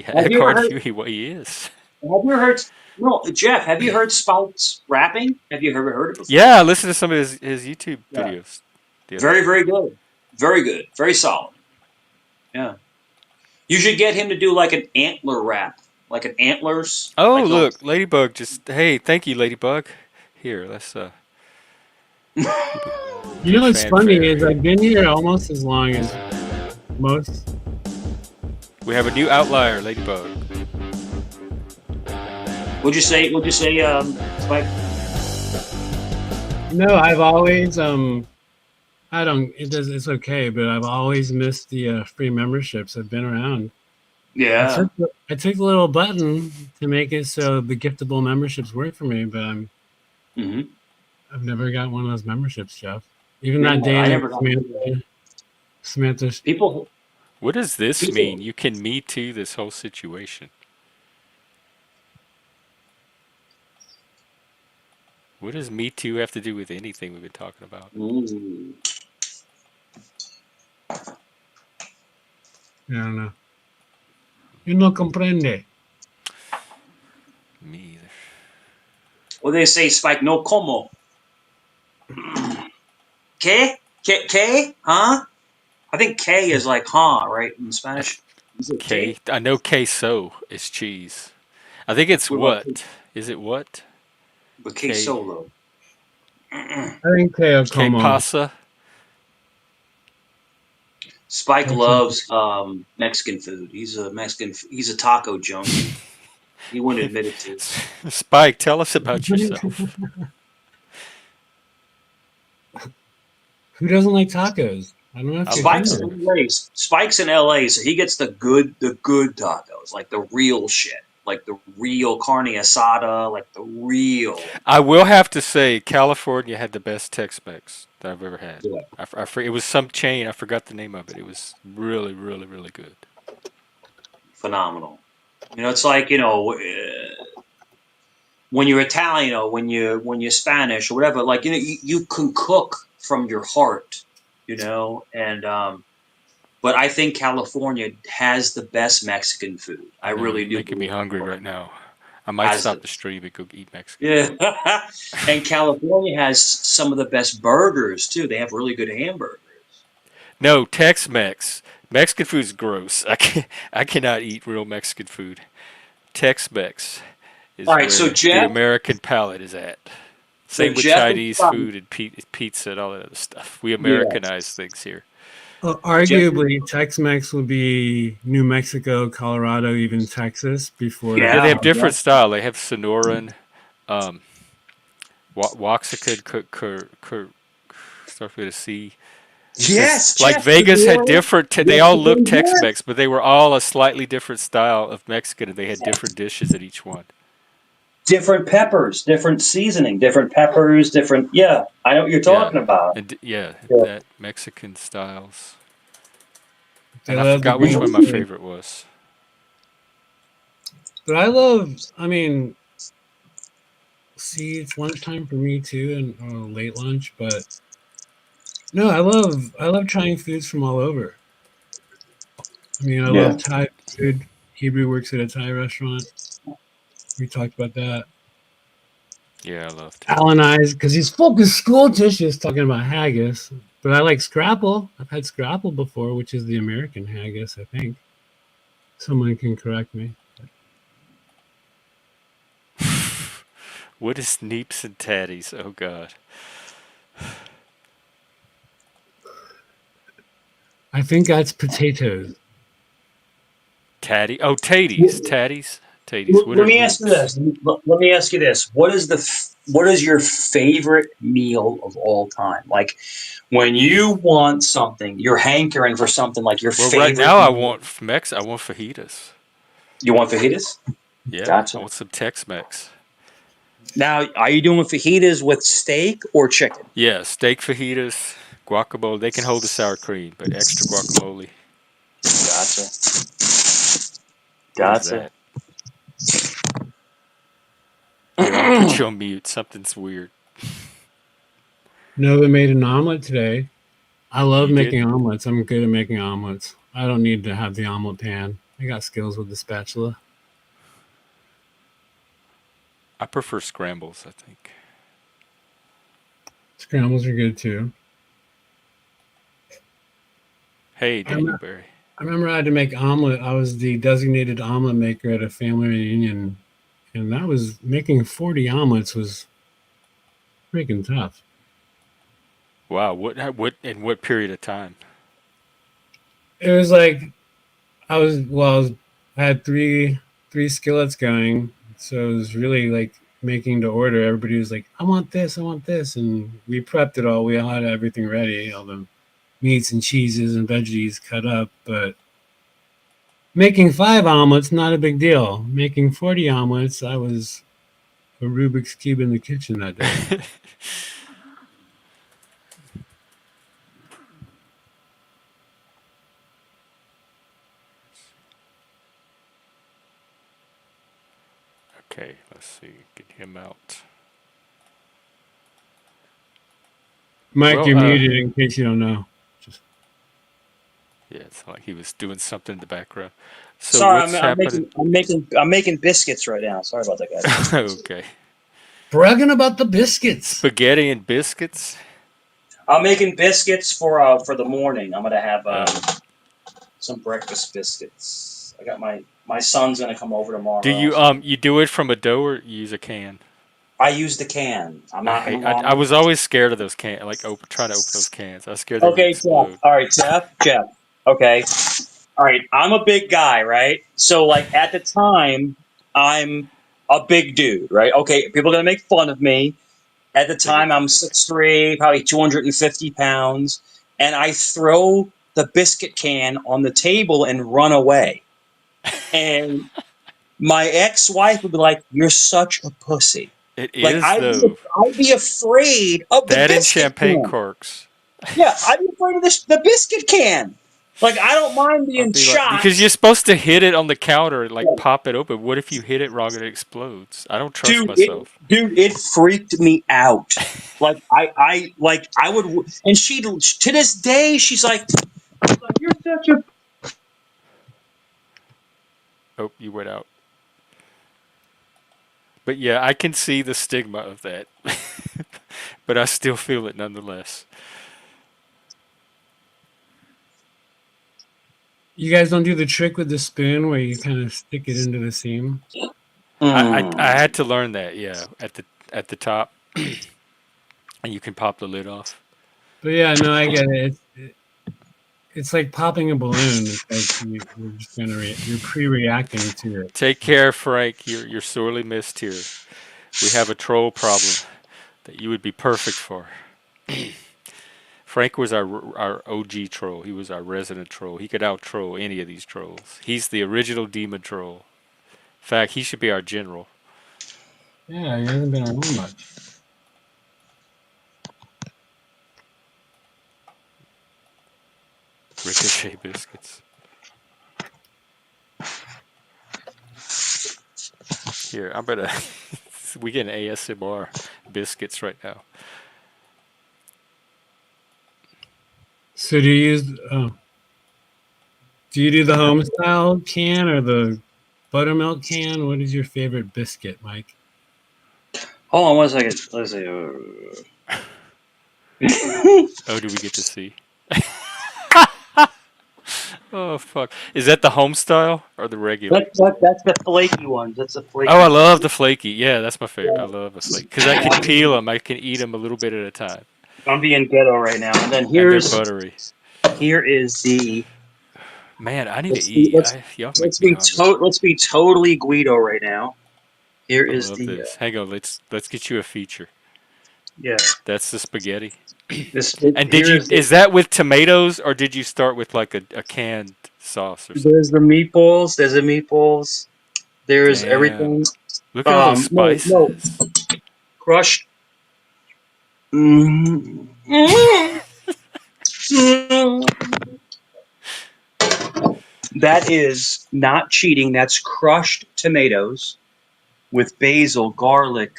Have you ever according heard? to you, what he is. Have you ever heard? No, Jeff. Have you heard Spike's rapping? Have you ever heard it before? Yeah, I listened to some of his YouTube Yeah. videos the other Very, day. very good. Very good. Very solid. Yeah. You should get him to do like an antler rap, like an antlers, Oh, like little. look, Ladybug just hey, thank you, Ladybug. Here, let's keep a You good know what's funny fanfare is here. I've been here almost as long as most. We have a new outlier, Ladybug. Would you say? Spike? No, I've always I don't. It does. It's okay, but I've always missed the free memberships. I've been around. Yeah. I took the little button to make it so the giftable memberships work for me, but Mm-hmm. I've never got one of those memberships, Jeff. Even Yeah. that day I that never got to Samantha, people. What does this mean? People. You can me too this whole situation. What does me too have to do with anything we've been talking about? Mm. I don't know. You no comprende. Me either. Well, they say Spike no como. ¿Qué? ¿Qué? Huh? I think K is like huh, right in I th- Spanish. Is it K. K? I know queso is cheese. I think it's What about what? Is it what? K K. solo? I think Teo K Como. pasa. Spike Actually, loves Mexican food. He's a Mexican. He's a taco junkie. He wouldn't admit it to. Spike, tell us about yourself. who doesn't like tacos? I don't know if I you're love Spike's Cuban. in tacos. LA. Spike's in LA, so he gets the good tacos, like the real shit, like the real carne asada, like the real. I will have to say, California had the best Tex-Mex that I've ever had. Yeah, It was some chain. I forgot the name of it. It was really, really, really good. phenomenal. It's like when you're Italian or when you're Spanish or whatever. Like you can cook from your heart, and but I think California has the best Mexican food. I I know really you're do. making me hungry right now. I might Has stop the the stream and go eat Mexican yeah, food. and California has some of the best burgers too. They have really good hamburgers. No, Tex-Mex. Mexican food's gross. I cannot eat real Mexican food. Tex-Mex All is right, so where the Jeff, American palate is at. so Same with Jeff is Chinese fine. food and pizza and all that other stuff. We Yes, Americanize things here. Jeff. Arguably, Tex-Mex would be New Mexico, Colorado, even Texas Yeah, before. they Yeah, have yeah. different style. They have Sonoran, um, Waxahachie, starts with a C. Because Yes, like Jeff. Vegas had Sonora. different, they Yes, all looked yes. Tex-Mex, but they were all a slightly different style of Mexican, and they had different dishes at each one. Different peppers, different seasoning, different peppers, different. Yeah, I know what you're Yeah, talking about. and yeah, Yeah. that Mexican styles. They And I love the forgot which one green my chili. favorite was. But I love, I mean, see, it's lunchtime for me too, and late lunch. But no, I love trying foods from all over. I mean, I Yeah. love Thai food. Hebrew works at a Thai restaurant. We talked about that. Yeah, I love Thai. Alan eyes because he's focused school dishes talking about haggis. But I like scrapple. I've had scrapple before, which is the American haggis, I think. Someone can correct me. What is neeps and tatties? Oh God, I think that's potatoes. tatty. Oh, taties, tatties, taties. What Let are me ask you neeps? this. Let me ask you this. What is your favorite meal of all time? Like when you want something, you're hankering for something like your Well, right favorite now I meal. want Mex. I want fajitas. You want fajitas? Yeah, I Gotcha. want some Tex-Mex. Now, are you doing fajitas with steak or chicken? Yeah, steak fajitas, guacamole. They can hold the sour cream, but extra guacamole. Gotcha. What is Gotcha. that? Here, I'll put you on mute. Something's weird. Nova made an omelet today. I love You did? making omelets. I'm good at making omelets. I don't need to have the omelet pan. I got skills with the spatula. I prefer scrambles, I think. Scrambles are good too. Hey, I, Daniel Barry. I remember I had to make omelet. I was the designated omelet maker at a family reunion, and that was making 40 omelets was freaking tough. Wow, in what period of time? It was like I had three skillets going, so it was really like making to order. Everybody was like, I want this," and we prepped it all. We all had everything ready, all the meats and cheeses and veggies cut up, but making 5 omelets, not a big deal. Making 40 omelets, I was a Rubik's Cube in the kitchen that day. Okay, let's see. Get him out. Mike, Well, you're muted in case you don't know. Just yeah, it's like he was doing something in the background. So Sorry, what's happening? I'm making biscuits right now. Sorry about that, guys. Okay. bragging about the biscuits. Spaghetti and biscuits? I'm making biscuits for the morning. I'm gonna have Oh. some breakfast biscuits. I got my son's gonna come over Do tomorrow. you So you do it from a dough or you use a can? I use the can. I'm not gonna I lie. was always scared of those cans, like trying to open those cans. I was scared they would Okay, Jeff. explode. All right, Jeff. Okay. All right. I'm a big guy, right? So like at the time, I'm a big dude, right? Okay, people are gonna make fun of me. At the Bigger time, than I'm me. 6'3", probably 250 pounds, and I throw the biscuit can on the table and run away. And my ex-wife would be like, "You're such a pussy." It Like is though. I'd be afraid of the That and biscuit champagne can. corks. Yeah, I'd be afraid of the biscuit can. Like I don't mind I'd being be like, because shot, you're supposed to hit it on the counter and like pop it open. What if you hit it wrong and it explodes? I don't trust myself. It freaked me out. Like I would, and she to this day she's like, You're such a. Oh, you went out. But yeah, I can see the stigma of that. But I still feel it nonetheless. You guys don't do the trick with the spoon where you kind of stick it into the seam. I Mm. had to learn that, yeah, at the top, and you can pop the lid off. But yeah, no, I get it. It's like popping a balloon. It's like you're just you're pre-reacting to it. Take care, Frank. You're sorely missed here. We have a troll problem that you would be perfect for. Frank was our OG troll. He was our resident troll. He could out troll any of these trolls. He's the original demon troll. In fact, he should be our general. Yeah, he hasn't been around much. Ricochet biscuits. Here, I'm gonna. We get an ASMR biscuits right now. So do you do the home style can or the buttermilk can? What is your favorite biscuit, Mike? Hold on one second. Let's see. Oh, do we get to see? Oh fuck! Is that the home style or the regular? That's the flaky ones. That's the flaky Oh, I ones. love the flaky. Yeah, that's my favorite. I love the flaky because I can Yeah. peel them. I can eat them a little bit at a time, I'm being ghetto right now. And then and they're buttery. here is the Man, I need to let's be eat. let's Y'all make me hungry. let's be totally Guido right now. Here I is love the this. Hang on, let's get you a feature. yeah. That's the spaghetti. And Here is is that with tomatoes or did you start with like a canned sauce or something? there's the meatballs. There's the meatballs. There's Damn. everything. Look at all those No, spices. crushed. Mm. That is not cheating. That's crushed tomatoes with basil, garlic,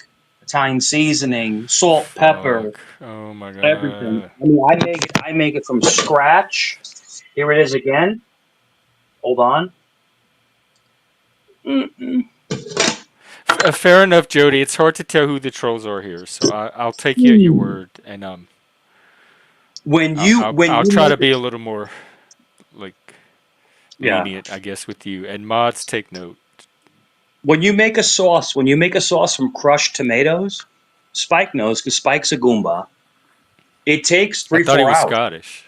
Italian seasoning, salt, pepper, Fuck. Oh my everything. god. I mean, I make it from scratch. Here it is again. Hold on. Mm-mm. Fair enough, Jody. It's hard to tell who the trolls are here, so I'll take you at your Mm. word, and When I'll you try make to it, be a little more like yeah, lenient, I guess, with you. And mods, take note. when you make a sauce from crushed tomatoes, Spike knows because Spike's a Goomba. It takes I three thought he four was hours. Scottish.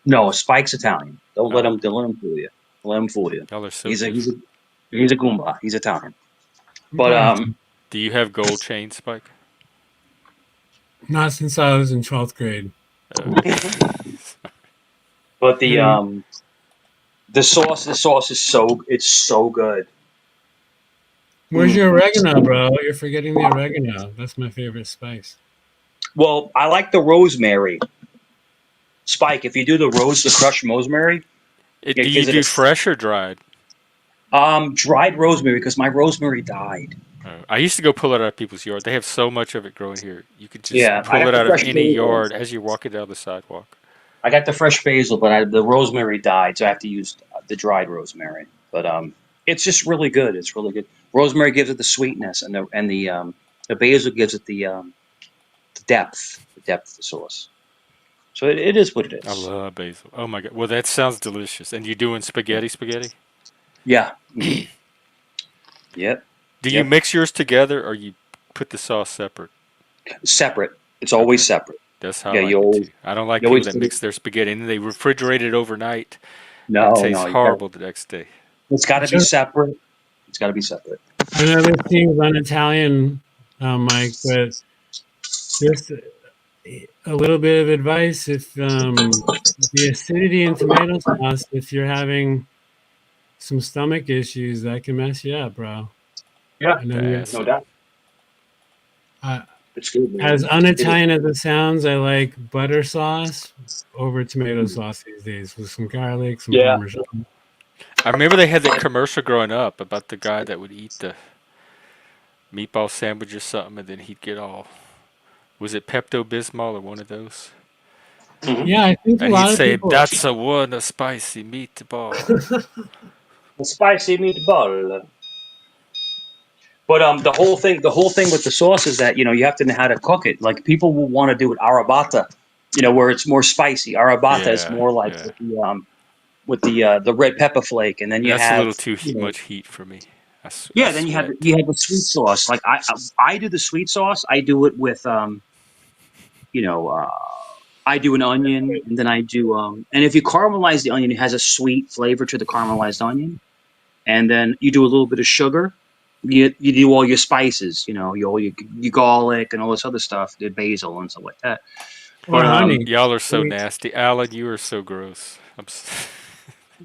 No, Spike's Italian. Oh, Don't let him fool you. Don't let him fool you. y'all are so He's a he's a different. he's a Goomba. He's Italian. But Okay. Do you have gold chain, Spike? Not since I was in 12th grade. Okay. but And the sauce is so good. where's Mm. your oregano, bro? You're forgetting the oregano. That's my favorite spice. Well, I like the rosemary. Spike, if you do the crushed rosemary, Do it you gives it a do fresh or dried? dried rosemary because my rosemary died. I used to go pull it out of people's yard. They have so much of it growing here. You could just Yeah, I pull got it the out of fresh any basil. yard as you're walking down the sidewalk. I got the fresh basil, but the rosemary died, so I have to use the dried rosemary. But it's just really good. It's really good. Rosemary gives it the sweetness, and the basil gives it the depth of the sauce. So it is what it I is. love basil. Oh my god. Well, that sounds delicious. And you doing spaghetti? Yeah. Hmm. Yep. Do you Yep. mix yours together or you put the sauce separate? Separate. It's always Okay. separate. That's how I Yeah. like it too. I don't like You people always that put it. mix their spaghetti and then they refrigerate it overnight and it tastes No. horrible the next day. It's got to be Just separate. It's got to be separate. I know this seems un-Italian, Mike, but just a little bit of advice. If the acidity in tomato sauce, if you're having some stomach issues, that can mess you up, bro. Yeah. I know The you. No acid. doubt. Uh, It's good, as man. It is. un-Italian as it sounds, I like butter sauce over tomato sauce these days with some garlic, some Yeah. parmesan. I remember they had that commercial growing up about the guy that would eat the meatball sandwich or something and then he'd get all, was it Pepto Bismol or one of those? Yeah, I think a And he'd lot of say, people. "That's a spicy meatball." The spicy meatball. But the whole thing with the sauce is that you have to know how to cook it. Like people will want to do it arrabata, where it's more spicy. Arrabata is Yeah, more like yeah. with the red pepper flake, and then you That's a have little too much heat for me. I yeah, then you have sweat. the sweet sauce. Like I do the sweet sauce. I do it with you know I do an onion, and then I do and if you caramelize the onion, it has a sweet flavor to the caramelized onion, and then you do a little bit of sugar. You do all your spices, your garlic and all this other stuff, the basil and stuff like that. Or But honey. Y'all are so We- nasty, Alan. You are so gross.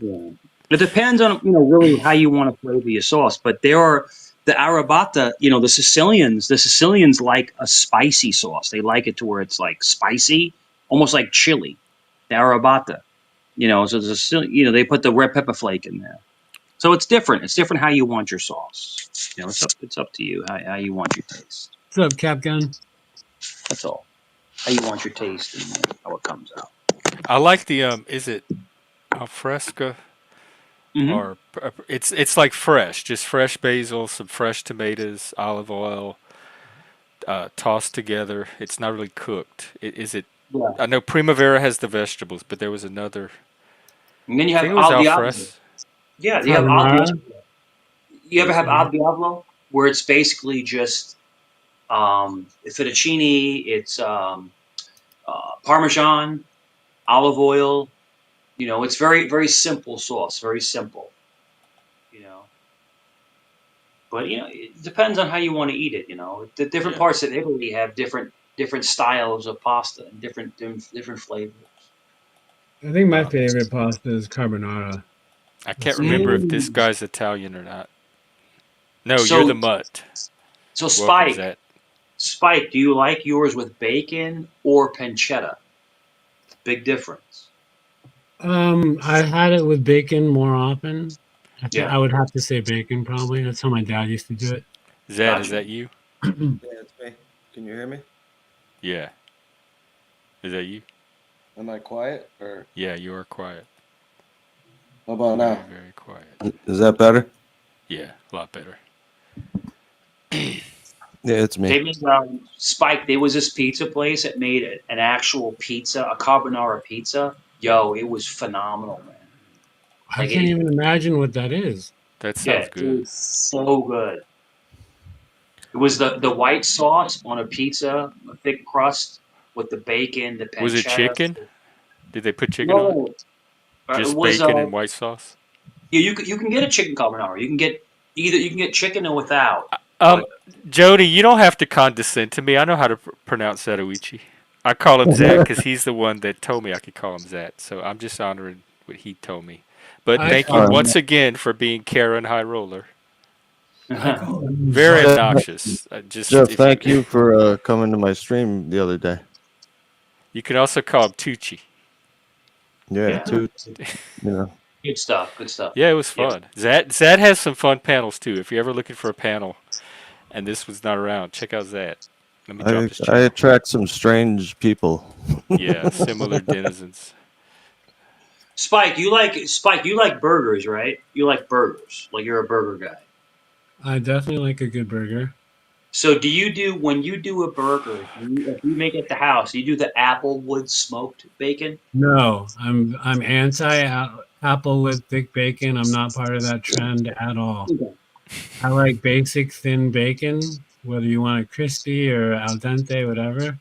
yeah. It depends on really how you want to flavor your sauce. But there are the arrabbiata, The Sicilians like a spicy sauce. They like it to where it's like spicy, almost like chili. The arrabbiata, so they put the red pepper flake in there. So it's different. It's different how you want your sauce. It's up to you how you want your taste. What's up, Cap Gun? That's all. How you want your taste and how it comes out. I like the Is it alfresca Hmm. or it's like fresh, just fresh basil, some fresh tomatoes, olive oil, tossed together. It's not really cooked. Is it? Yeah. I know Primavera has the vegetables, but there was another. And then you I have think it was al diablo. alfres. Yeah, you have al Carbonara. diablo. You ever have al diablo, where it's basically just fettuccine, it's parmesan, olive oil. It's very very simple sauce, very simple. You know, but it depends on how you want to eat it. The different Yeah. parts of Italy have different styles of pasta and different flavors. I think my Uh, favorite pasta is carbonara. I can't That's my remember favorite. if this Mm. guy's Italian or not. No, you're the So mutt. so Welcome, Spike, Zach. Spike, do you like yours with bacon or pancetta? Big difference. I had it with bacon more often. I think Yeah, I would have to say bacon probably. That's how my dad used to do it. Zed, is gotcha. that you? Yeah, it's me. Can you hear me? Yeah. Is that you? Am I quiet or Yeah, you are quiet. how about Very, now? very quiet. Is that better? Yeah, a lot better. Yeah, it's me. They made Spike. There was this pizza place that made an actual pizza, a carbonara pizza. Yo, it was phenomenal, man. I Like can't even imagine what that is. That yeah, sounds it good. was so good. It was the white sauce on a pizza, a thick crust with the bacon, the Was it pancetta. chicken? Did they put chicken on it? No, it Just was bacon and white sauce? yeah. You can get a chicken carbonara. You can get chicken or without. Um, But Jody, you don't have to condescend to me. I know how to pronounce Zatoichi. I call him Zat because he's the one that told me I could call him Zat. So I'm just honoring what he told me. But I thank you call him. once again for being Karen High Roller. I call him Very Zot. obnoxious. Just Jeff, if you, thank you for coming to my stream the other day. you can also call him Tucci. Yeah, yeah, too. You know, good stuff. Good stuff. Yeah, it was Yeah. fun. Zat has some fun panels too. If you're ever looking for a panel and this was not around, check out Zat. Let me drop his I channel. attract some strange people. Yeah, similar denizens. Spike. You like burgers, right? You like burgers. Like you're a burger guy. I definitely like a good burger. So do you do when you do a burger? If you make it at the house, you do the applewood smoked bacon. No, I'm anti apple with thick bacon. I'm not part of that trend at all. Okay. I like basic thin bacon, whether you want it crispy or al dente, whatever.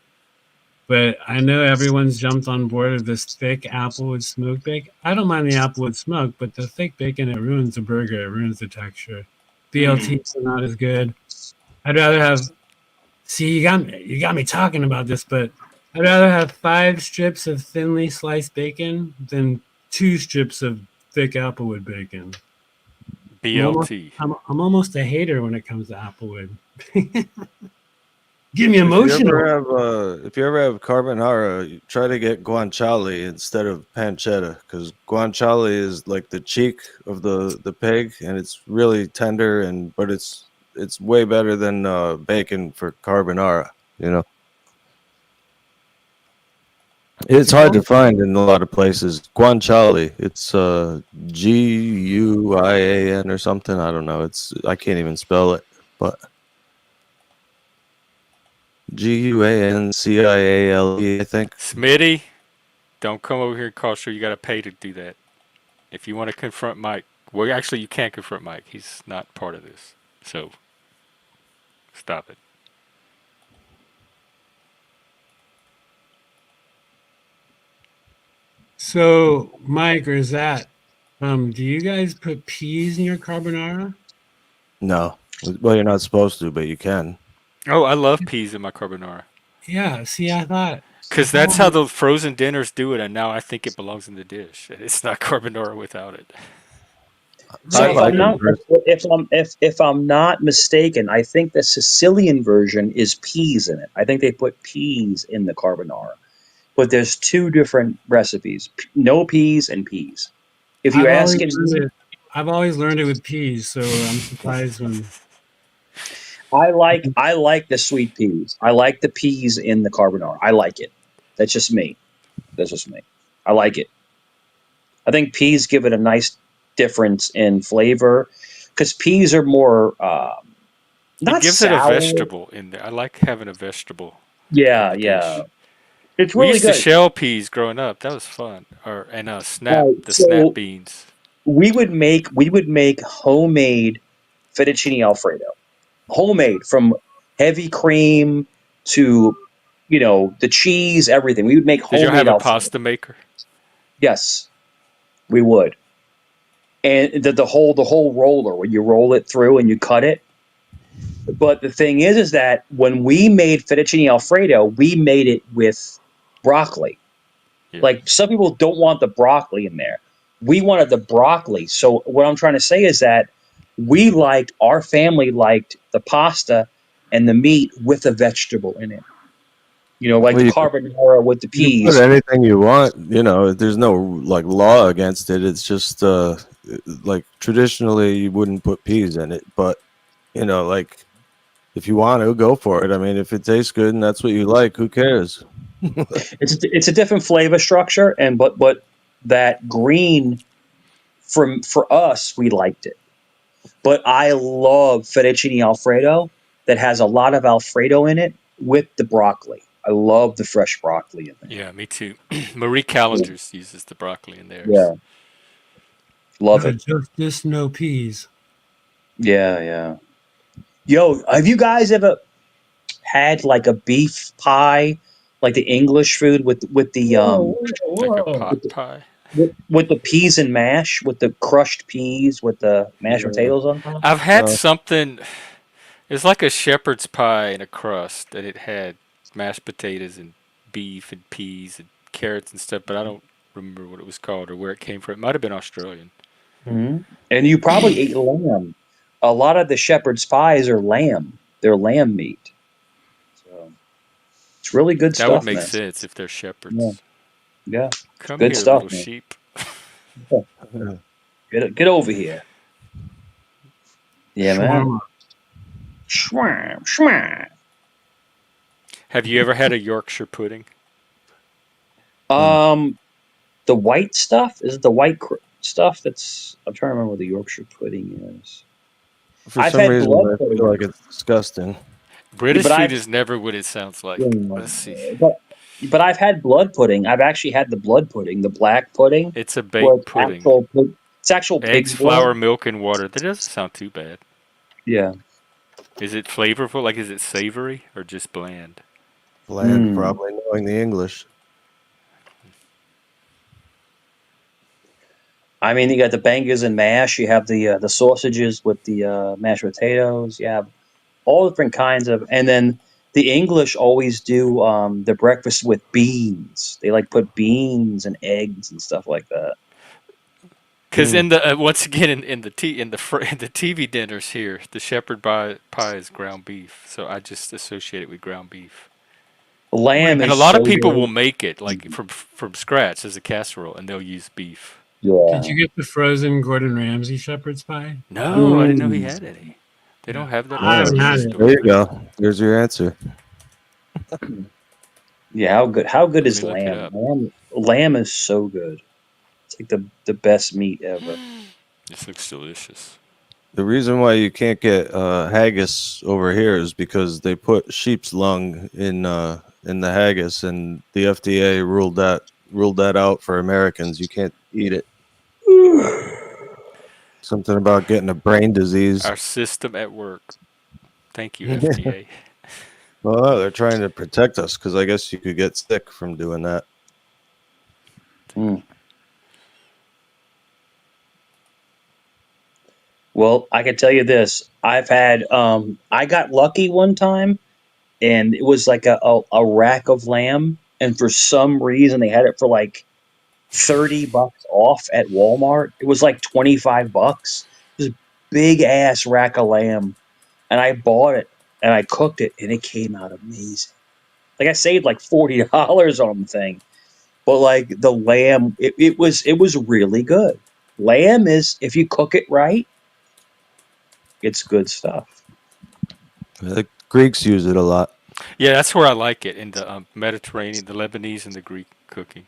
But I know everyone's jumped on board of this thick applewood smoked bacon. I don't mind the applewood smoke, but the thick bacon, it ruins the burger. It ruins the texture. Mm. BLTs are not as good. I'd rather have. See, you got me talking about this, but I'd rather have 5 strips of thinly sliced bacon than 2 strips of thick applewood bacon. I'm almost BLT. I'm almost a hater when it comes to applewood. Get me If you ever emotional. have carbonara, you try to get guanciale instead of pancetta because guanciale is like the cheek of the pig, and it's really tender but it's way better than bacon for carbonara. You know. It's hard to find in a lot of places. Guanciale. It's Guian or something. I don't know. I can't even spell it, but Guanciale, I think. Smitty, don't come over here and call show. You got to pay to do that. If you want to confront Mike, well, actually, you can't confront Mike. He's not part of this. So stop it. So, Mike or Zach, do you guys put peas in your carbonara? No. Well, you're not supposed to, but you can. Oh, I love peas in my carbonara. Yeah. See, I thought. Because that's how the frozen dinners do it, and now I think it belongs in the dish. It's not carbonara without it. So I if Right. like I'm them. not if I'm not mistaken, I think the Sicilian version is peas in it. I think they put peas in the carbonara. But there's two different recipes: no peas and peas. If you're I've always asking learned me, it. I've always learned it with peas, so I'm surprised when. I like the sweet peas. I like the peas in the carbonara. I like it. That's just me. That's just me. I like it. I think peas give it a nice difference in flavor because peas are more It not gives it a sour. vegetable in there. I like having a vegetable in Yeah, the yeah. dish. It's We really used to good. shell peas growing up. That was fun. And All right, snap so beans. we would make homemade fettuccine alfredo. Homemade from heavy cream to the cheese, everything. We would make Did you have homemade a alfredo. pasta maker? Yes, we would. And the whole roller when you roll it through and you cut it. But the thing is that when we made fettuccine alfredo, we made it with broccoli. Yeah. Like some people don't want the broccoli in there. We wanted the broccoli. So what I'm trying to say is that our family liked the pasta and the meat with a vegetable in it. Like Well, the carbonara with the you can put peas. anything you want. There's no like law against it. It's just like traditionally you wouldn't put peas in it, but like if you want to go for it. I mean, if it tastes good and that's what you like, who cares? It's a different flavor structure, and but that green for us we liked it. But I love fettuccine alfredo that has a lot of alfredo in it with the broccoli. I love the fresh broccoli in there. Yeah, me too. Marie Yeah, Callender's uses the broccoli in theirs. yeah, love it. Just no peas. Yeah, yeah. Yo, have you guys ever had like a beef pie, like the English food with the Whoa, whoa, Like a whoa! pot pie. with the peas and mash, with the crushed peas, with the mashed No, potatoes on top? I've had no. something. It's like a shepherd's pie in a crust, and it had mashed potatoes and beef and peas and carrots and stuff. But I don't remember what it was called or where it came from. It might have been Australian. Hmm. And you probably ate lamb. A lot of the shepherd's pies are lamb. They're lamb meat. So it's really good That would stuff, make man. sense if they're Yeah, shepherds. yeah. It's Come good here, stuff, little man. sheep. Yeah. Get over here. Yeah, man. Shawarma. Shwam, shwam. Have you ever had a Yorkshire pudding? No. Um, the white stuff is it the white stuff? That's I'm trying to remember what the Yorkshire pudding is. For I've some had reason, blood I feel pudding, like it's disgusting. but British food I've is never what it sounds like. Let's see. but but I've had blood pudding. I've actually had the blood pudding, the black pudding, It's a where baked it's pudding. actual Eggs, pig's blood. flour, milk, and water. That doesn't sound too bad. Yeah. Is it flavorful? Like, is it savory or just bland? Bland, Mm. probably knowing the English. I mean, you got the bangers and mash. You have the sausages with the mashed potatoes. You have all different kinds of, and then the English always do the breakfast with beans. They like put beans and eggs and stuff like that. Because Hmm. in the once again in the TV dinners here, the shepherd pie is ground beef. So I just associate it with ground beef. Lamb And a is lot so of people will good. make it like from scratch as a casserole, and they'll use beef. Did Yeah. you get the frozen Gordon Ramsay shepherd's pie? No, I didn't know he Mm. had any. They Yeah, don't have that at I the Yeah, haven't grocery had it. there store. you go. There's your answer. Yeah, how good Let is me look it lamb? up. Lamb is so good. It's like the best meat ever. This looks delicious. The reason why you can't get haggis over here is because they put sheep's lung in the haggis, and the FDA ruled that out for Americans. You can't eat it. Something about getting a brain disease. Our system at work. Thank you, FDA. Well, they're trying to protect us because I guess you could get sick from doing that. Mm. Well, I can tell you this. I've had I got lucky one time, and it was like a rack of lamb, and for some reason they had it for like $30 off at Walmart. It was like $25. This big ass rack of lamb, and I bought it and I cooked it, and it came out amazing. Like I saved like $40 on the thing, but like the lamb, it was really good. Lamb is, if you cook it right, it's good stuff. The Greeks use it a lot. Yeah, that's where I like it in the Mediterranean, the Lebanese, and the Greek cooking.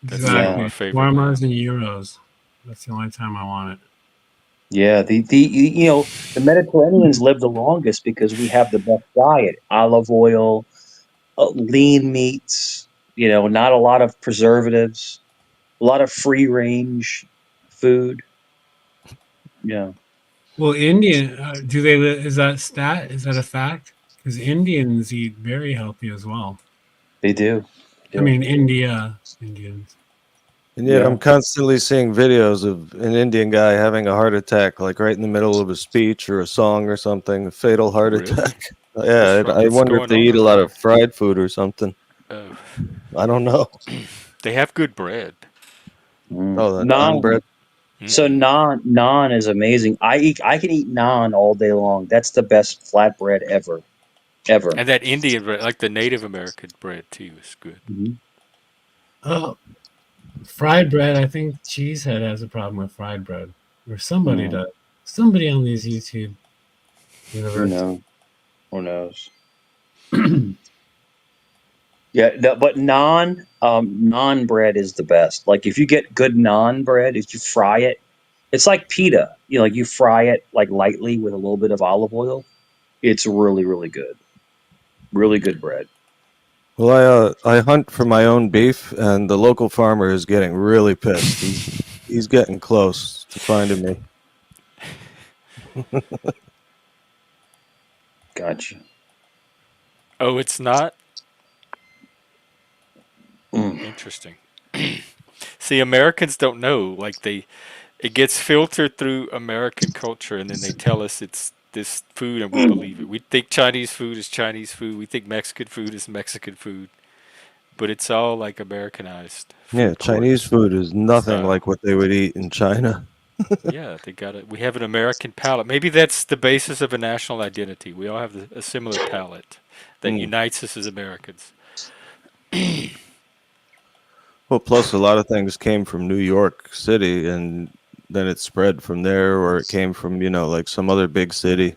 That's some of Yeah, my Exactly. favorite lamb. Shawarmas and euros. That's the only time I want it. yeah. The Mediterraneans live the longest because we have the best diet: olive oil, lean meats. Not a lot of preservatives, a lot of free range food. Yeah, Well, Indian, do they? Is that stat? Is that a fact? Because Indians eat very healthy as well. they do. I Yeah, mean, Indians. And yet yeah. I'm constantly seeing videos of an Indian guy having a heart attack, like right in the middle of a speech or a song or something, a fatal heart Really? attack. Yeah, I What's wonder if going they on eat a over lot of there? fried food or something. Oh, I don't know. they have good bread. Oh, the naan Naan. bread. So Mm-hmm. naan is amazing. I can eat naan all day long. That's the best flatbread ever, ever. And that Indian bread, like the Native American bread too, is good. Mhm. Oh, fried bread. I think Cheesehead has a problem with fried bread, or somebody Mm, does. Somebody on these YouTube who universe. knows? Who knows? Yeah, but naan bread is the best. Like if you get good naan bread, if you fry it, it's like pita. Like you fry it like lightly with a little bit of olive oil. It's really, really good. Really good bread. Well, I hunt for my own beef, and the local farmer is getting really pissed. He's getting close to finding me. Gotcha. Oh, it's not? Mm. Interesting. See, Americans don't know. It gets filtered through American culture, and then they tell us it's this food, and we believe it. We think Chinese food is Chinese food. We think Mexican food is Mexican food, but it's all like Americanized Yeah, food court Chinese food is nothing style. like what they would eat in China. Yeah, they got it. We have an American palate. Maybe that's the basis of a national identity. We all have a similar palate that Mm. unites us as Americans. Well, plus a lot of things came from New York City, and then it spread from there, or it came from like some other big city.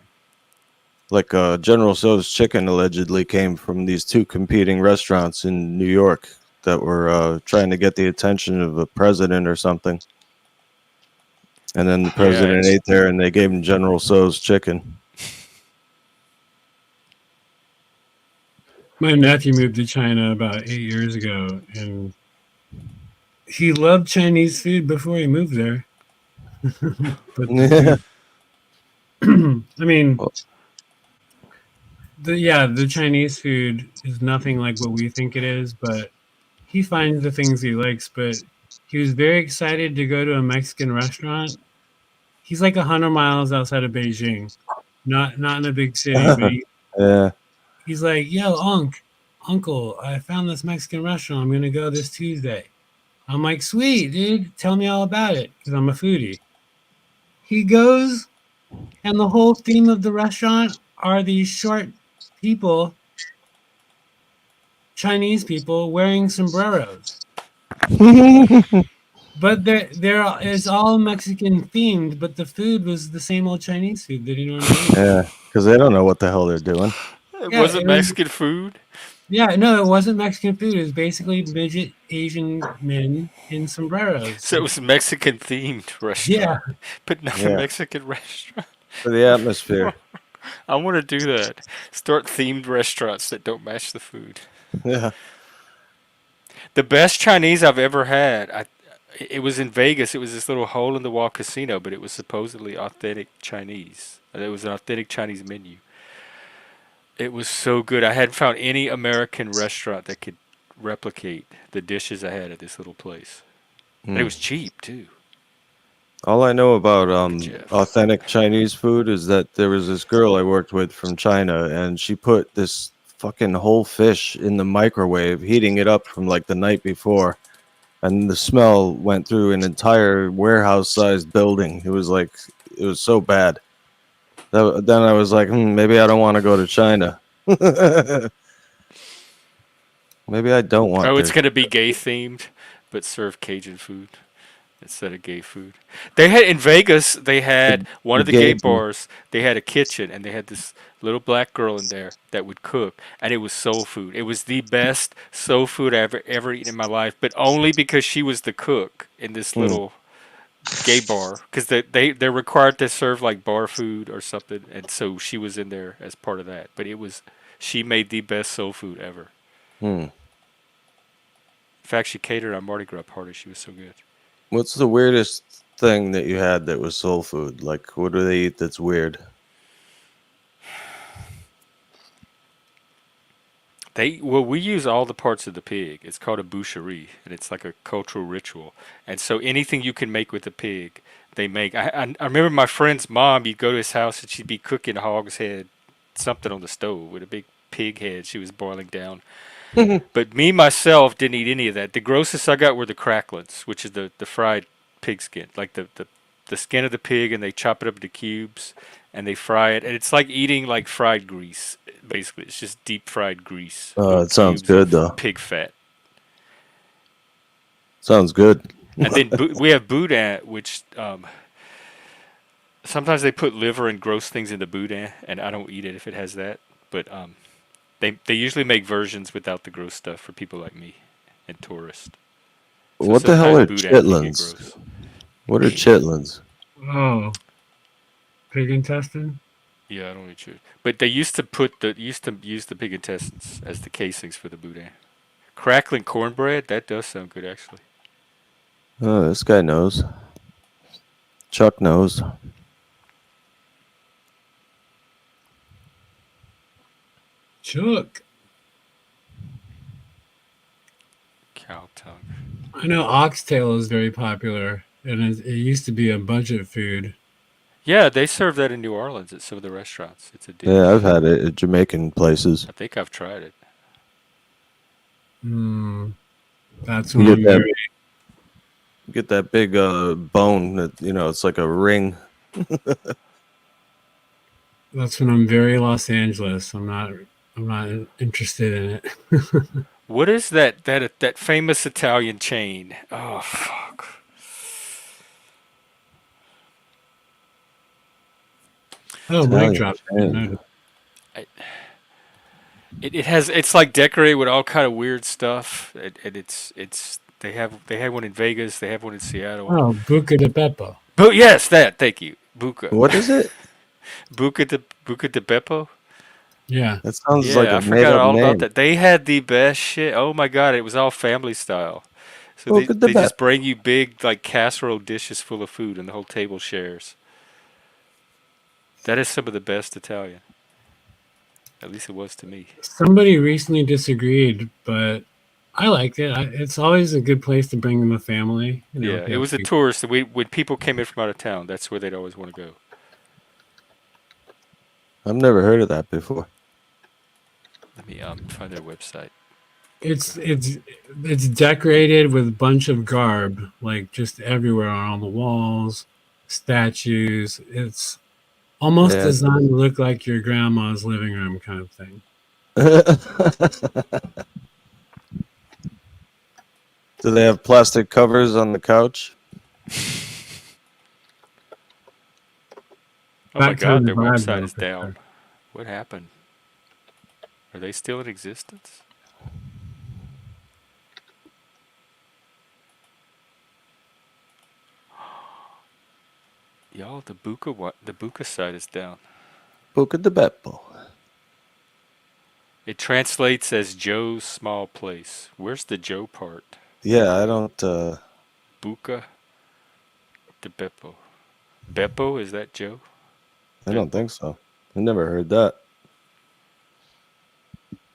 Like General Tso's chicken allegedly came from these two competing restaurants in New York that were trying to get the attention of a president or something. And then the Yeah, president ate there, and they gave him General Tso's chicken. My nephew moved to China about 8 years ago, and he loved Chinese food before he moved there. But the Yeah. food, I mean, Well, the Chinese food is nothing like what we think it is, but he finds the things he likes. But he was very excited to go to a Mexican restaurant. He's like 100 miles outside of Beijing, not in a big city, but yeah. he's like, "Yo, uncle, I found this Mexican restaurant. I'm gonna go this Tuesday." I'm like, "Sweet, dude, tell me all about it," because I'm a foodie. He goes, and the whole theme of the restaurant are these short people, Chinese people wearing sombreros. But it's all Mexican themed, but the food was the same old Chinese food that he'd normally eat. Yeah, because they don't know what the hell they're doing. it Yeah, wasn't Mexican food. Yeah, no, it wasn't Mexican food. It was basically midget Asian men in sombreros. So it was a Mexican themed Yeah, restaurant, but not a Yeah, Mexican restaurant. for the atmosphere. I want to do that. Start themed restaurants that don't match the food. Yeah. The best Chinese I've ever had, it was in Vegas. It was this little hole in the wall casino, but it was supposedly authentic Chinese. It was an authentic Chinese menu. It was so good. I hadn't found any American restaurant that could replicate the dishes I had at this little place. And it Mm. was cheap too. All I know about Look at Jeff. authentic Chinese food is that there was this girl I worked with from China, and she put this fucking whole fish in the microwave, heating it up from like the night before, and the smell went through an entire warehouse-sized building. It was like it was so bad. Then I was like, maybe I don't want to go to China. Maybe I don't want Oh, it's their. gonna be gay themed, but serve Cajun food instead of gay food. They had in Vegas. They had The, one the of the gay gauge. bars. They had a kitchen, and they had this little black girl in there that would cook, and it was soul food. It was the best soul food I ever eaten in my life, but only because she was the cook in this Hmm. little gay bar. Because they're required to serve like bar food or something, and so she was in there as part of that. But it was she made the best soul food ever. Hmm. In fact, she catered our Mardi Gras party. She was so good. What's the weirdest thing that you had that was soul food? Like, what do they eat that's weird? We use all the parts of the pig. It's called a boucherie, and it's like a cultural ritual. And so anything you can make with a pig, they make. I remember my friend's mom. You'd go to his house, and she'd be cooking hog's head, something on the stove with a big pig head she was boiling down. But me myself didn't eat any of that. The grossest I got were the cracklins, which is the fried pig skin, like the skin of the pig, and they chop it up into cubes and they fry it, and it's like eating like fried grease. Basically, it's just deep fried grease, little It sounds cubes good of though. pig fat. Sounds good. And then we have boudin, which sometimes they put liver and gross things in the boudin, and I don't eat it if it has that. But they usually make versions without the gross stuff for people like me and tourists. So What the hell sometimes are boudin can get chitlins? gross. What are chitlins? oh, pig intestine. Yeah, I don't eat shit. But they used to use the pig intestines as the casings for the boudin. Crackling cornbread, that does sound good actually. Oh, this guy knows. Chuck knows. Chuck. Cow tongue. I know oxtail is very popular, and it used to be a budget food. Yeah, they serve that in New Orleans at some of the restaurants. It's a Yeah, I've dish. had it at Jamaican places. I think I've tried it. Hmm, that's You when get I'm that very. get that big bone that it's like a ring. That's when I'm very Los Angeles. I'm not. I'm not interested in it. What is that famous Italian chain? Oh fuck. Oh, mic Italian drop. I didn't chain. notice. I, it's like decorated with all kind of weird stuff, and it's they had one in Vegas, they have one in Seattle. Oh, Buca de Beppo. But yes, that thank you, Buca, What is it? Buca de Beppo. Yeah. That sounds like Yeah, a I made forgot up all about name. that. They had the best shit. Oh my god, it was all family style. So Look they at the they bet. just bring you big like casserole dishes full of food, and the whole table shares. That is some of the best Italian. At least it was to me. Somebody recently disagreed, but I liked it. It's always a good place to bring the family. Yeah, If you it have was a people. tourist. When people came in from out of town, that's where they'd always want to go. I've never heard of that before. Let me find their website. It's decorated with a bunch of garb, like just everywhere on the walls, statues. It's almost Yeah. designed to look like your grandma's living room kind of thing. Do they have plastic covers on the couch? Oh my That kind god, of their vibe website though, is for down. sure. What happened? Are they still in existence? Y'all, the Buka side is down. Buca de Beppo. It translates as Joe's small place. Where's the Joe part? Yeah, I don't. Buka de Beppo. Beppo, is that Joe? I don't think so. I never heard that.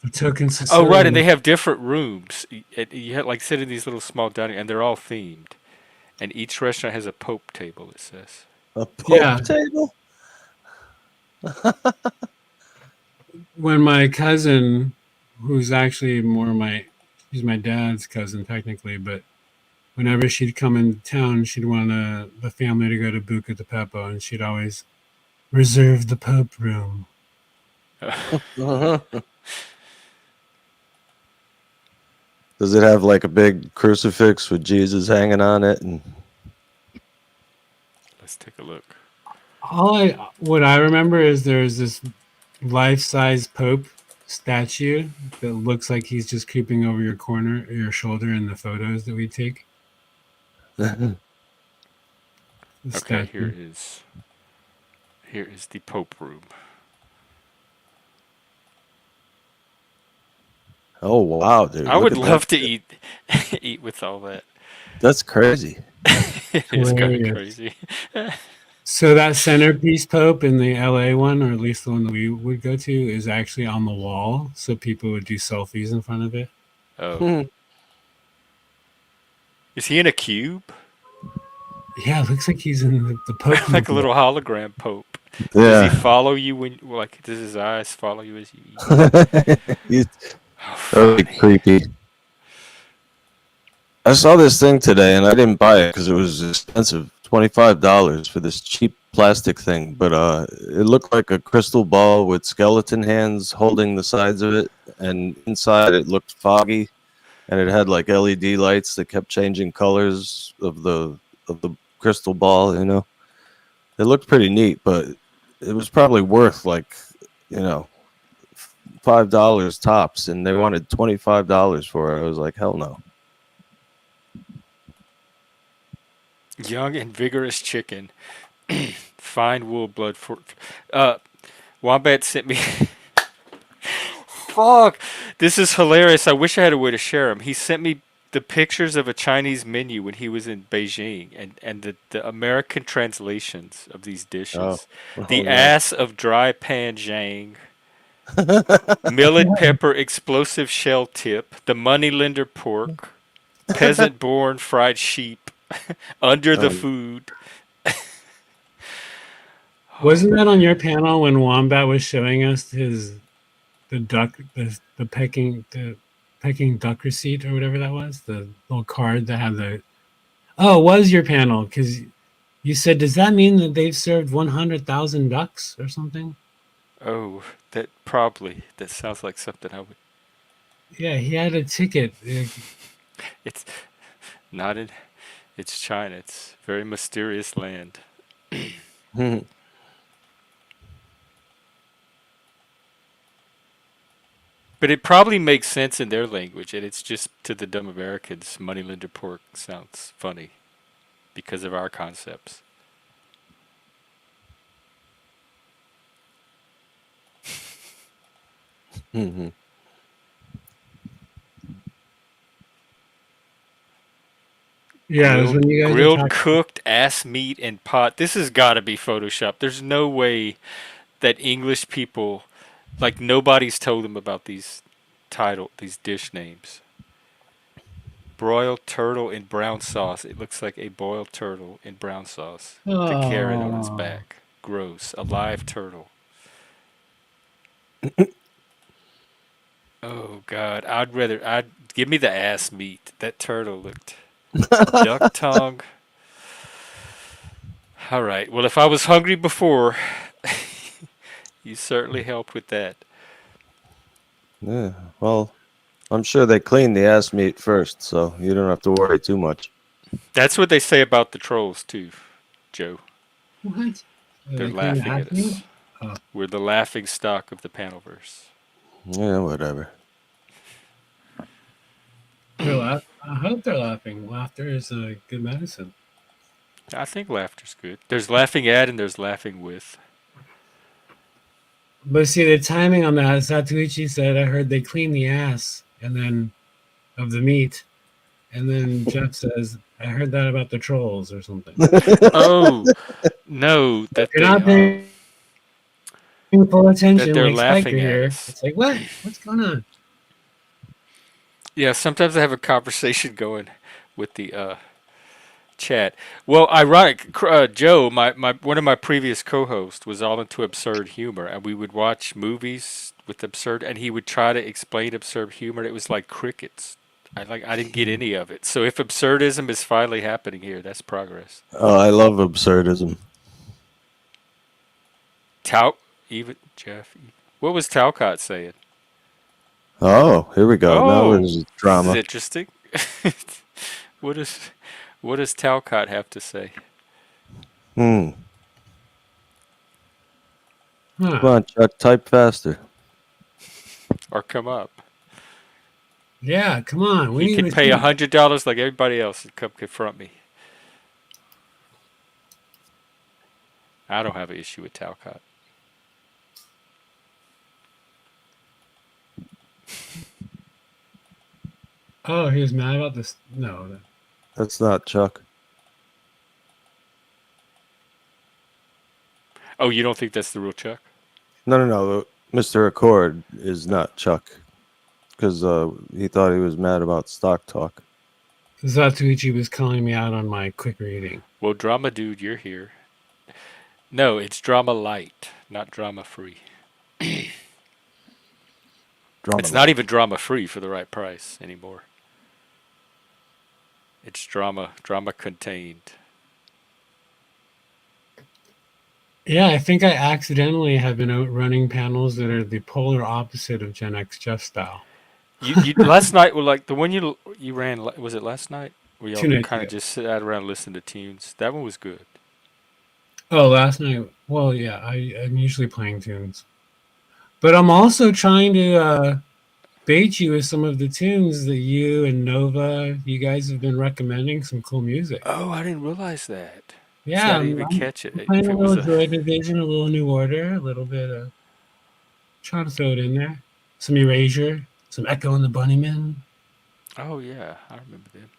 The token Oh, right, and Sicilian. they have different rooms. You have, like, sit in these little small dining, and they're all themed. And each restaurant has a Pope table, it says. A Pope Yeah. table? When my cousin, who's actually he's my dad's cousin technically, but whenever she'd come into town, she'd want the family to go to Buca de Beppo, and she'd always reserve the Pope room. Uh-huh. Does it have like a big crucifix with Jesus hanging on it? And Let's take a look. What I remember is there's this life-size Pope statue that looks like he's just creeping over your shoulder in the photos that we take. The Okay, statue. here is the Pope room. oh wow, dude! I Look would at love to that. eat with all that. That's crazy. It is kind of Hilarious. crazy. So that centerpiece Pope in the LA one, or at least the one that we would go to, is actually on the wall, so people would do selfies in front of it. Oh, is he in a cube? Yeah, it looks like he's in the Pope Like a movie. little hologram Pope. Does he Yeah. follow you like, does his eyes follow you as you eat? He's Oh, really funny. creepy. I saw this thing today and I didn't buy it because it was expensive. $25 for this cheap plastic thing, but it looked like a crystal ball with skeleton hands holding the sides of it, and inside it looked foggy, and it had like LED lights that kept changing colors of the crystal ball. You know, it looked pretty neat, but it was probably worth like, you know, $5 tops, and they wanted $25 for it. I was like, hell no. Young and vigorous chicken. Fine wool blood for. Wombat sent me. Fuck! This is hilarious. I wish I had a way to share him. He sent me the pictures of a Chinese menu when he was in Beijing, and the American translations of these dishes. Oh The no. ass of dry pan zhang, millet pepper explosive shell tip, the moneylender pork, peasant born fried sheep, under the food. Wasn't that on your panel when Wombat was showing us the pecking duck receipt or whatever that was, the little card that had the. Oh, it was your panel because you said, does that mean that they've served 100,000 ducks or something? Oh, that sounds like something I would. Yeah, he had a ticket. It's not in. It's China. It's a very mysterious land. But it probably makes sense in their language, and it's just to the dumb Americans, moneylender pork sounds funny because of our concepts. Yeah, it was when you guys were Grilled talking. cooked ass meat and pot. This has got to be Photoshop. There's no way that English people, like, nobody's told them about these dish names. Broiled turtle in brown sauce. It looks like a boiled turtle in brown sauce. The carrot on its Oh, back. Gross. A live turtle. Oh God. I'd give me the ass meat. That turtle looked duck tongue. All right. Well, if I was hungry before, you certainly helped with that. Yeah. Well, I'm sure they clean the ass meat first, so you don't have to worry too much. That's what they say about the trolls too, Joe. what? They're They clean laughing at ass meat? us. Oh, We're the laughing stock of the panelverse. Yeah, whatever. I hope they're laughing. Laughter is a good medicine. I think laughter's good. There's laughing at and there's laughing with. But see, the timing on that, Satuichi said, I heard they clean the ass and then of the meat. And then Jeff says, I heard that about the trolls or something. Oh no, If that you're they not paying full that attention, they're like Spiker laughing at here, us. it's like, what? What's going on? Yeah, sometimes I have a conversation going with the chat. Well, ironic, Joe, my one of my previous co-hosts was all into absurd humor, and we would watch movies with absurd, and he would try to explain absurd humor. It was like crickets. I didn't get any of it. So if absurdism is finally happening here, that's progress. Oh, I love absurdism. Tal, even Jeff, what was Talcott saying? Oh, here we go. Now Oh, there's this is drama. interesting. what is what does Talcott have to say? Hmm. Come Huh. on, Chuck, type faster. Or come up? Yeah, come on. We He need can to pay see. $100 like everybody else and come confront me. I don't have an issue with Talcott. Oh, he was mad about this. No. That's not Chuck. Oh, you don't think that's the real Chuck? No. Mr. Accord is not Chuck because he thought he was mad about stock talk. Satuichi was calling me out on my quick reading. Well, drama dude, you're here. No, it's drama light, not drama free. Drama It's not even drama free for the right price anymore. It's drama contained. Yeah, I think I accidentally have been out running panels that are the polar opposite of Gen X Jeff style. You last night, well, like the one you ran, was it last night? Where y'all 2 nights kind of ago. just sit out around listening to tunes. That one was good. Oh, last night. Well, yeah, I'm usually playing tunes. But I'm also trying to bait you with some of the tunes that you and Nova, you guys have been recommending some cool music. Oh, I didn't realize that. See, Yeah, I didn't even catch it. I'm If playing a it little was a, Joy Division, a little New Order, a little bit of trying to throw it in there. Some Erasure, some Echo and the Bunnymen. oh yeah, I remember them.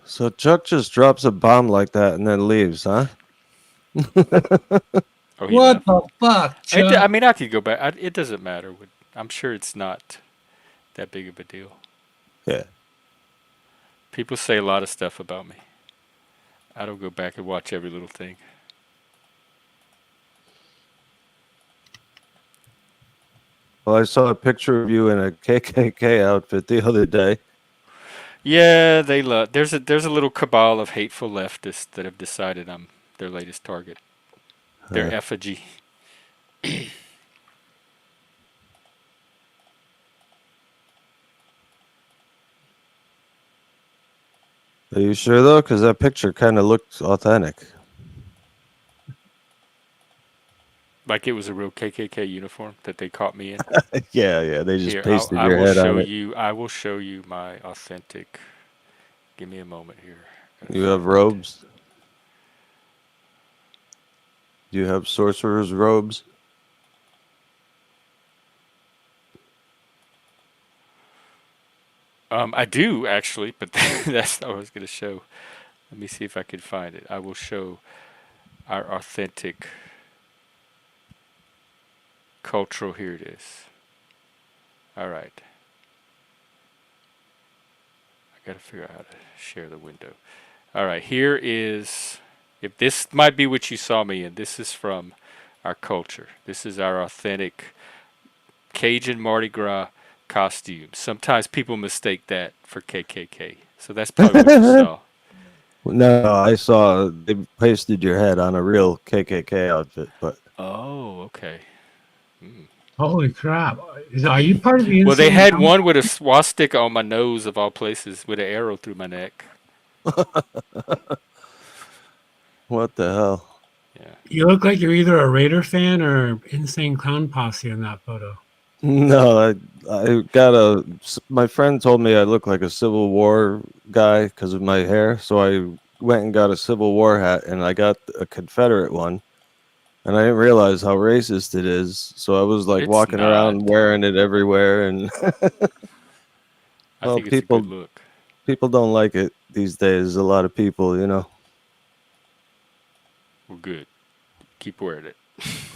So Chuck just drops a bomb like that and then leaves, huh? Oh, he What left. the fuck, Chuck? I mean, I could go back. It doesn't matter. I'm sure it's not that big of a deal. Yeah. People say a lot of stuff about me. I don't go back and watch every little thing. Well, I saw a picture of you in a KKK outfit the other day. Yeah, they love. There's a little cabal of hateful leftists that have decided I'm their latest target. Their effigy. Are you sure though? Because that picture kind of looked authentic. Like it was a real KKK uniform that they caught me in. Yeah. They just Here, pasted I your will head show on it. you. I will show you my authentic. Give me a moment here. You have robes. Do you have sorcerer's robes? I do actually, but that's not what I was going to show. Let me see if I can find it. I will show our authentic cultural. Here it is. All right. I got to figure out how to share the window. All right. Here is. If this might be what you saw me in, this is from our culture. This is our authentic Cajun Mardi Gras costume. Sometimes people mistake that for KKK. So that's probably what you saw. No, I saw they pasted your head on a real KKK outfit, but Oh, okay. Holy crap. Are you part of the Well, they insane had Clown? one with a swastika on my nose, of all places, with an arrow through my neck. what the hell? Yeah. You look like you're either a Raider fan or Insane Clown Posse in that photo. No, I my friend told me I look like a Civil War guy because of my hair, so I went and got a Civil War hat, and I got a Confederate one, and I didn't realize how racist it is. So I was like It's walking not. around wearing it everywhere, and I well, think it's a good people look. people don't like it these days. A lot of people, you know. We're good. Keep wearing it.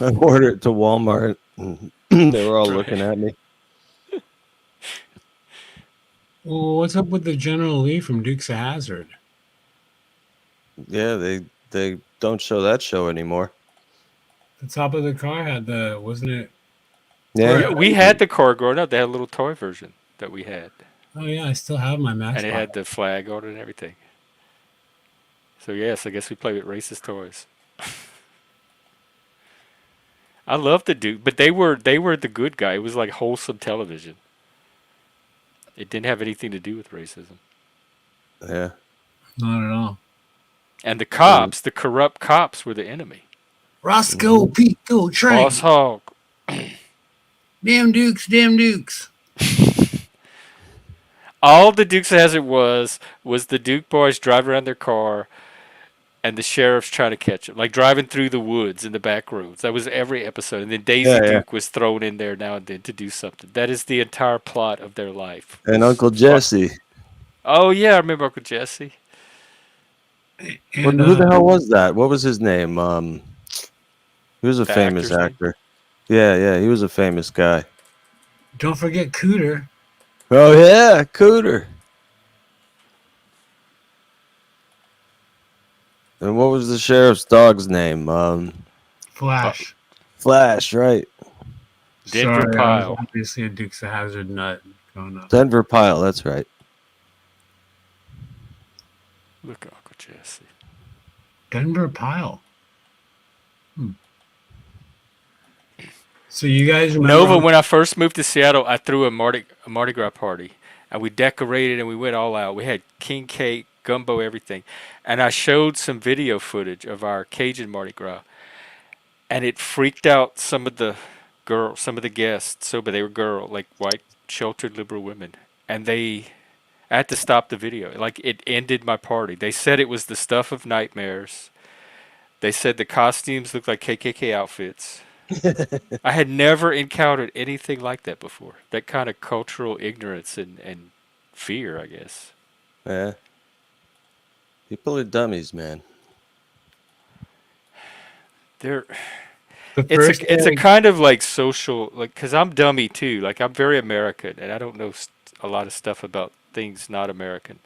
I ordered it to Walmart, and they were all Right. looking at me. Well, what's up with the General Lee from Dukes of Hazzard? Yeah, they don't show that show anymore. The top of the car had the, wasn't it? Yeah, Yeah, we had the car growing up. They had a little toy version that we had, Oh yeah, I still have my and it Matchbox. had the flag on it and everything. So yes, I guess we played with racist toys. I love the Duke, but they were the good guy. It was like wholesome television. It didn't have anything to do with racism. yeah. Not at all. And the cops, the corrupt cops, were the enemy. Roscoe Pete Go Train. Boss Hog. Damn Dukes, damn Dukes. All the Dukes of Hazzard was the Duke boys driving around their car, and the sheriff's trying to catch them, like driving through the woods in the back roads. That was every episode, and then Daisy Yeah, yeah. Duke was thrown in there now and then to do something. That is the entire plot of their life. And was Uncle Jesse. Oh yeah, I remember Uncle Jesse. And Who the hell was that? What was his name? He was a The famous actor's name? actor. Yeah, he was a famous guy. don't forget Cooter. Oh yeah, Cooter. And what was the sheriff's dog's name? Flash. Flash, right? Denver Sorry, I Pile. was obviously a Dukes of Hazzard nut growing up. Denver Pile, that's right. Look at Uncle Jesse. Denver Pile. So you guys remember? Nova, when I first moved to Seattle, I threw a Mardi Gras party, and we decorated and we went all out. We had king cake, gumbo, everything, and I showed some video footage of our Cajun Mardi Gras, and it freaked out some of the girls, some of the guests. So, but they were like white, sheltered, liberal women, and I had to stop the video. Like it ended my party. They said it was the stuff of nightmares. They said the costumes looked like KKK outfits. I had never encountered anything like that before. That kind of cultural ignorance and fear, I guess. Yeah. People are dummies, man. They're The it's first a day- kind of like social, like, because I'm dummy too. Like I'm very American and I don't know a lot of stuff about things not American.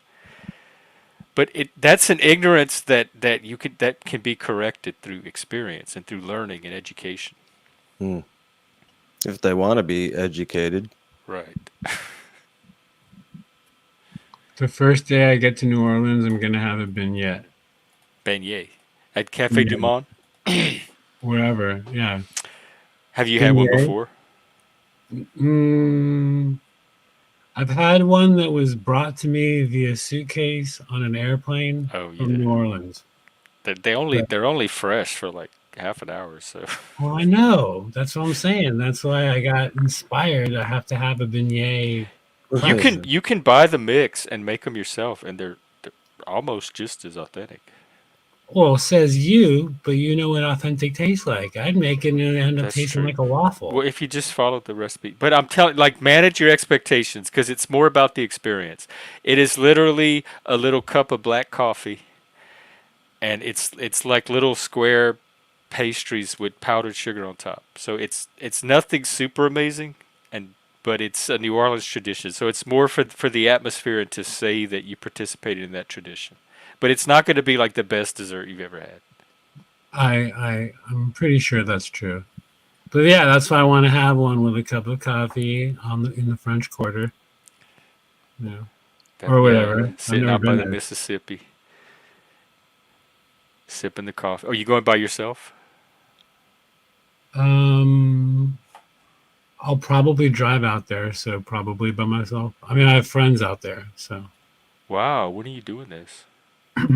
But that's an ignorance that can be corrected through experience and through learning and education. If they want to be educated. Right. the first day I get to New Orleans, I'm gonna have a beignet. Beignet at Cafe Yeah. Du Monde. Wherever, yeah. Have you had one Beignet? before? I've had one that was brought to me via suitcase on an airplane Oh from yeah. New Orleans. They're only fresh for like half an hour, so. Well, I know. That's what I'm saying. That's why I got inspired. I have to have a beignet. You can buy the mix and make them yourself, and they're almost just as authentic. Well, says you, but you know what authentic tastes like. I'd make it and it end up That's tasting true. like a waffle. Well, if you just follow the recipe, but I'm telling, like, manage your expectations because it's more about the experience. It is literally a little cup of black coffee, and it's like little square pastries with powdered sugar on top. So it's nothing super amazing, but it's a New Orleans tradition. So it's more for the atmosphere and to say that you participated in that tradition. But it's not going to be like the best dessert you've ever had. I'm pretty sure that's true. But yeah, that's why I want to have one with a cup of coffee in the French Quarter. Yeah. Or whatever. I've Sitting never out by been the there. Mississippi, sipping the coffee. Are you going by yourself? I'll probably drive out there, so probably by myself. I mean, I have friends out there, so Wow, when are you doing this? I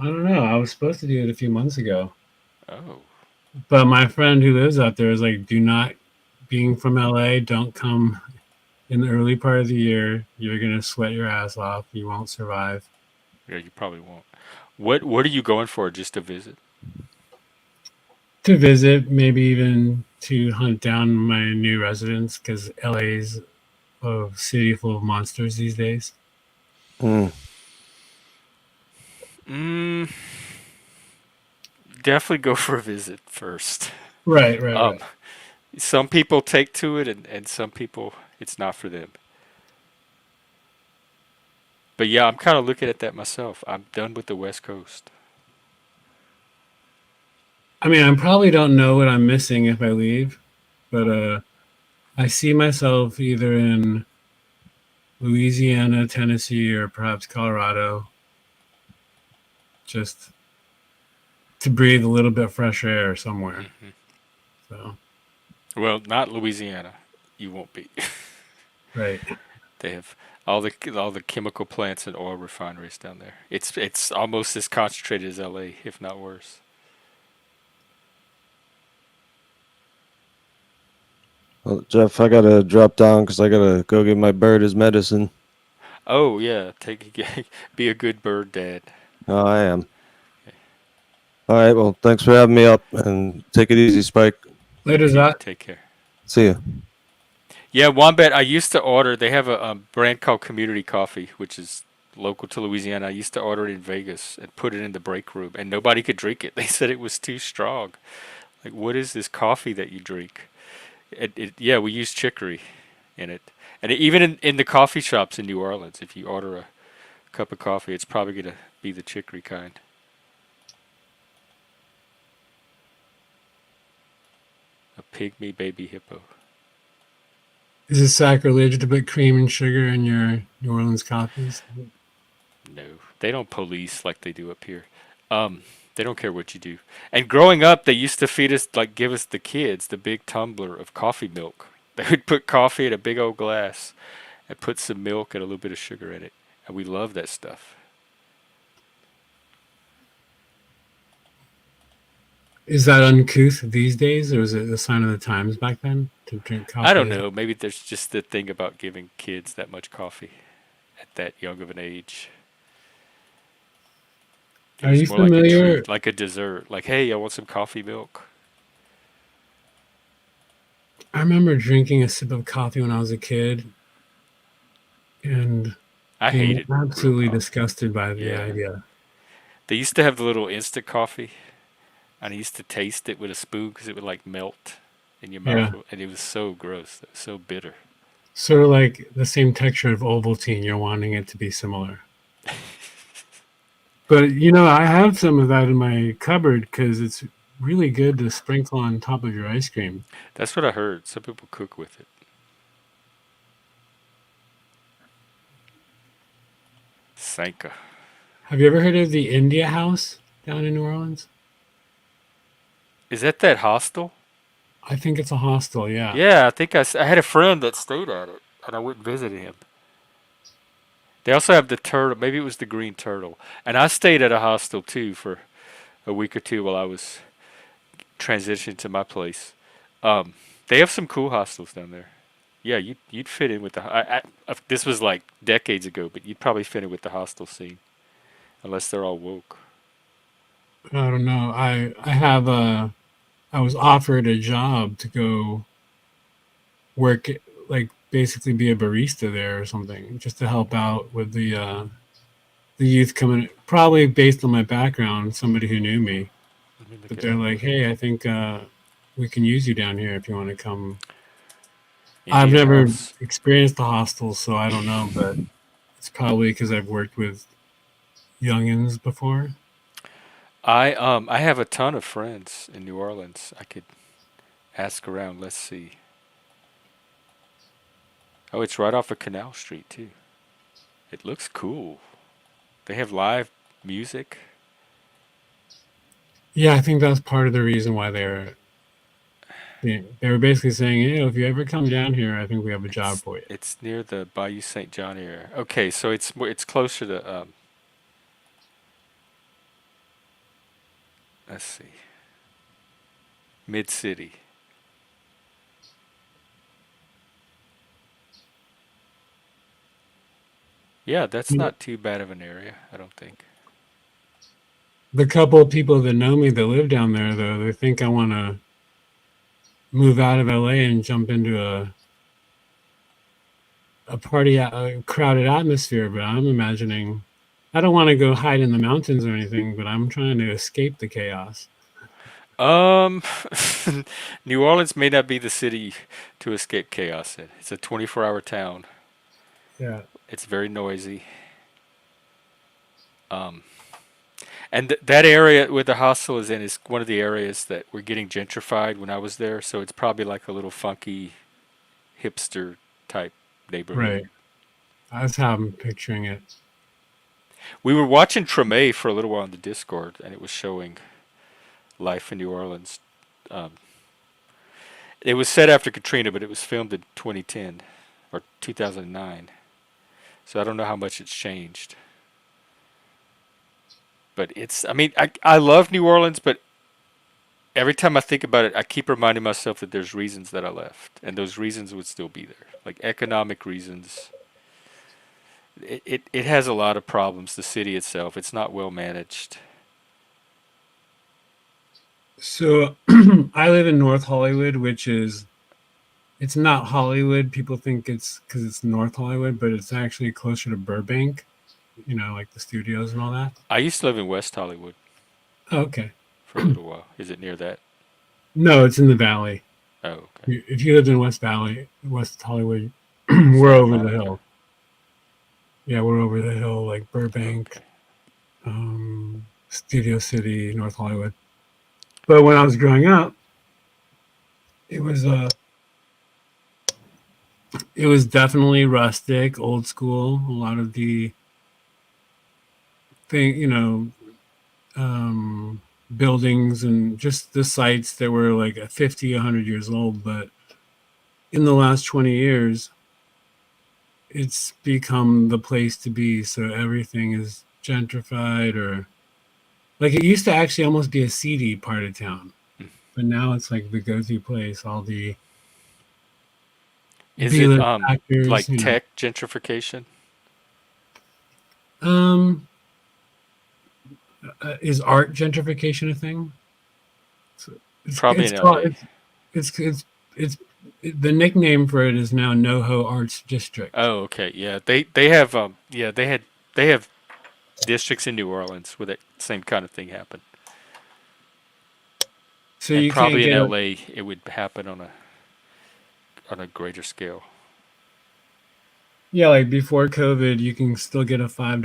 don't know. I was supposed to do it a few months ago, Oh, but my friend who lives out there is like, "Do not, being from LA, don't come in the early part of the year. You're gonna sweat your ass off. You won't survive." yeah, you probably won't. What are you going for? Just to visit? To visit, maybe even to hunt down my new residence because LA's a city full of monsters these days. Hmm. Mm, definitely go for a visit first. Right, right, Um, right. some people take to it, and some people it's not for them. But yeah, I'm kind of looking at that myself. I'm done with the West Coast. I mean, I probably don't know what I'm missing if I leave, but I see myself either in Louisiana, Tennessee, or perhaps Colorado, just to breathe a little bit fresh air somewhere. Hmm. So, Well, not Louisiana. You won't be. right. They have all the chemical plants and oil refineries down there. It's almost as concentrated as L.A., if not worse. Well, Jeff, I gotta drop down because I gotta go give my bird his medicine. Oh yeah, be a good bird dad. Oh, I am. All right. Well, thanks for having me up, and take it easy, Spike. Later, You Zach. take care. See you. Yeah, Wombat. I used to order. They have a brand called Community Coffee, which is local to Louisiana. I used to order it in Vegas and put it in the break room, and nobody could drink it. They said it was too strong. Like, what is this coffee that you drink? Yeah, we use chicory in it, and even in the coffee shops in New Orleans, if you order a cup of coffee, it's probably gonna be the chicory kind. A pygmy baby hippo. Is it sacrilege to put cream and sugar in your New Orleans coffees? No, they don't police like they do up here. They don't care what you do. And growing up, they used to feed us, like, give us the kids the big tumbler of coffee milk. They would put coffee in a big old glass and put some milk and a little bit of sugar in it, and we loved that stuff. Is that uncouth these days, or is it a sign of the times back then to drink I don't coffee? know. Maybe there's just the thing about giving kids that much coffee at that young of an age. It Are you was more like a familiar? treat, like a dessert. Like, hey, I want some coffee milk. I remember drinking a sip of coffee when I was a kid and I being hated real absolutely coffee. disgusted by the Yeah. idea. They used to have the little instant coffee, and I used to taste it with a spoon because it would like melt in your mouth, Yeah. and it was so gross. It was so bitter. Sort of like the same texture of Ovaltine. You're wanting it to be similar. But, I have some of that in my cupboard because it's really good to sprinkle on top of your ice cream. That's what I heard. Some people cook with it. Sanka. Have you ever heard of the India House down in New Orleans? Is that hostel? I think it's a hostel, yeah. Yeah, I think I had a friend that stayed at it, and I went and visited him. They also have the turtle. Maybe it was the green turtle. And I stayed at a hostel too for a week or two while I was transitioning to my place. Um, they have some cool hostels down there. Yeah, you'd fit in with the. This was like decades ago, but you'd probably fit in with the hostel scene, unless they're all woke. I don't know. I was offered a job to go work, like basically be a barista there or something, just to help out with the youth coming. Probably based on my background, somebody who knew me. Let me look But it they're up. like, "Hey, I think we can use you down here if you want to come." I've India never House. experienced the hostels, so I don't know, but it's probably because I've worked with youngins before. I have a ton of friends in New Orleans. I could ask around. Let's see. Oh, it's right off of Canal Street too. It looks cool. They have live music. Yeah, I think that's part of the reason why they were basically saying, if you ever come down here, I think we have a job It's for you. it's near the Bayou St. John area. Okay, so it's closer to let's see, Mid City. Yeah, that's not too bad of an area, I don't think. The couple of people that know me that live down there, though, they think I want to move out of LA and jump into a crowded atmosphere. But I'm imagining, I don't want to go hide in the mountains or anything, but I'm trying to escape the chaos. Um, New Orleans may not be the city to escape chaos in. It's a 24-hour town. Yeah. It's very noisy. Um, and that area where the hostel is in is one of the areas that were getting gentrified when I was there. So it's probably like a little funky hipster type neighborhood. Right. That's how I'm picturing it. We were watching Treme for a little while on the Discord, and it was showing life in New Orleans. Um, it was set after Katrina, but it was filmed in 2010 or 2009. So I don't know how much it's changed. But I mean, I love New Orleans, but every time I think about it, I keep reminding myself that there's reasons that I left, and those reasons would still be there, like economic reasons. It has a lot of problems. The city itself, it's not well managed. So I live in North Hollywood, which is, it's not Hollywood. People think it's because it's North Hollywood, but it's actually closer to Burbank, like the studios and all that. I used to live in West Hollywood Oh, okay. for a little while. Is it near that? No, it's in the valley. Oh, okay. If you lived in West Hollywood, we're Santa over the Monica. hill. Yeah, we're over the hill, like Burbank, Okay. Studio City, North Hollywood. But when I was growing up, it was definitely rustic, old school. A lot of the thing, buildings and just the sites that were like 50, 100 years old. But in the last 20 years, it's become the place to be. So everything is gentrified, or like it used to actually almost be a seedy part of town, but now it's like the go-to place. All the Is it B-list actors, like tech gentrification? Um, is art gentrification a thing? So Probably it's in called LA. it's the nickname for it is now NoHo Arts District. Oh, okay. Yeah, they have they have districts in New Orleans where that same kind of thing happened. So And you can't probably in get LA it would happen on a greater scale. yeah, like before COVID, you can still get a $5,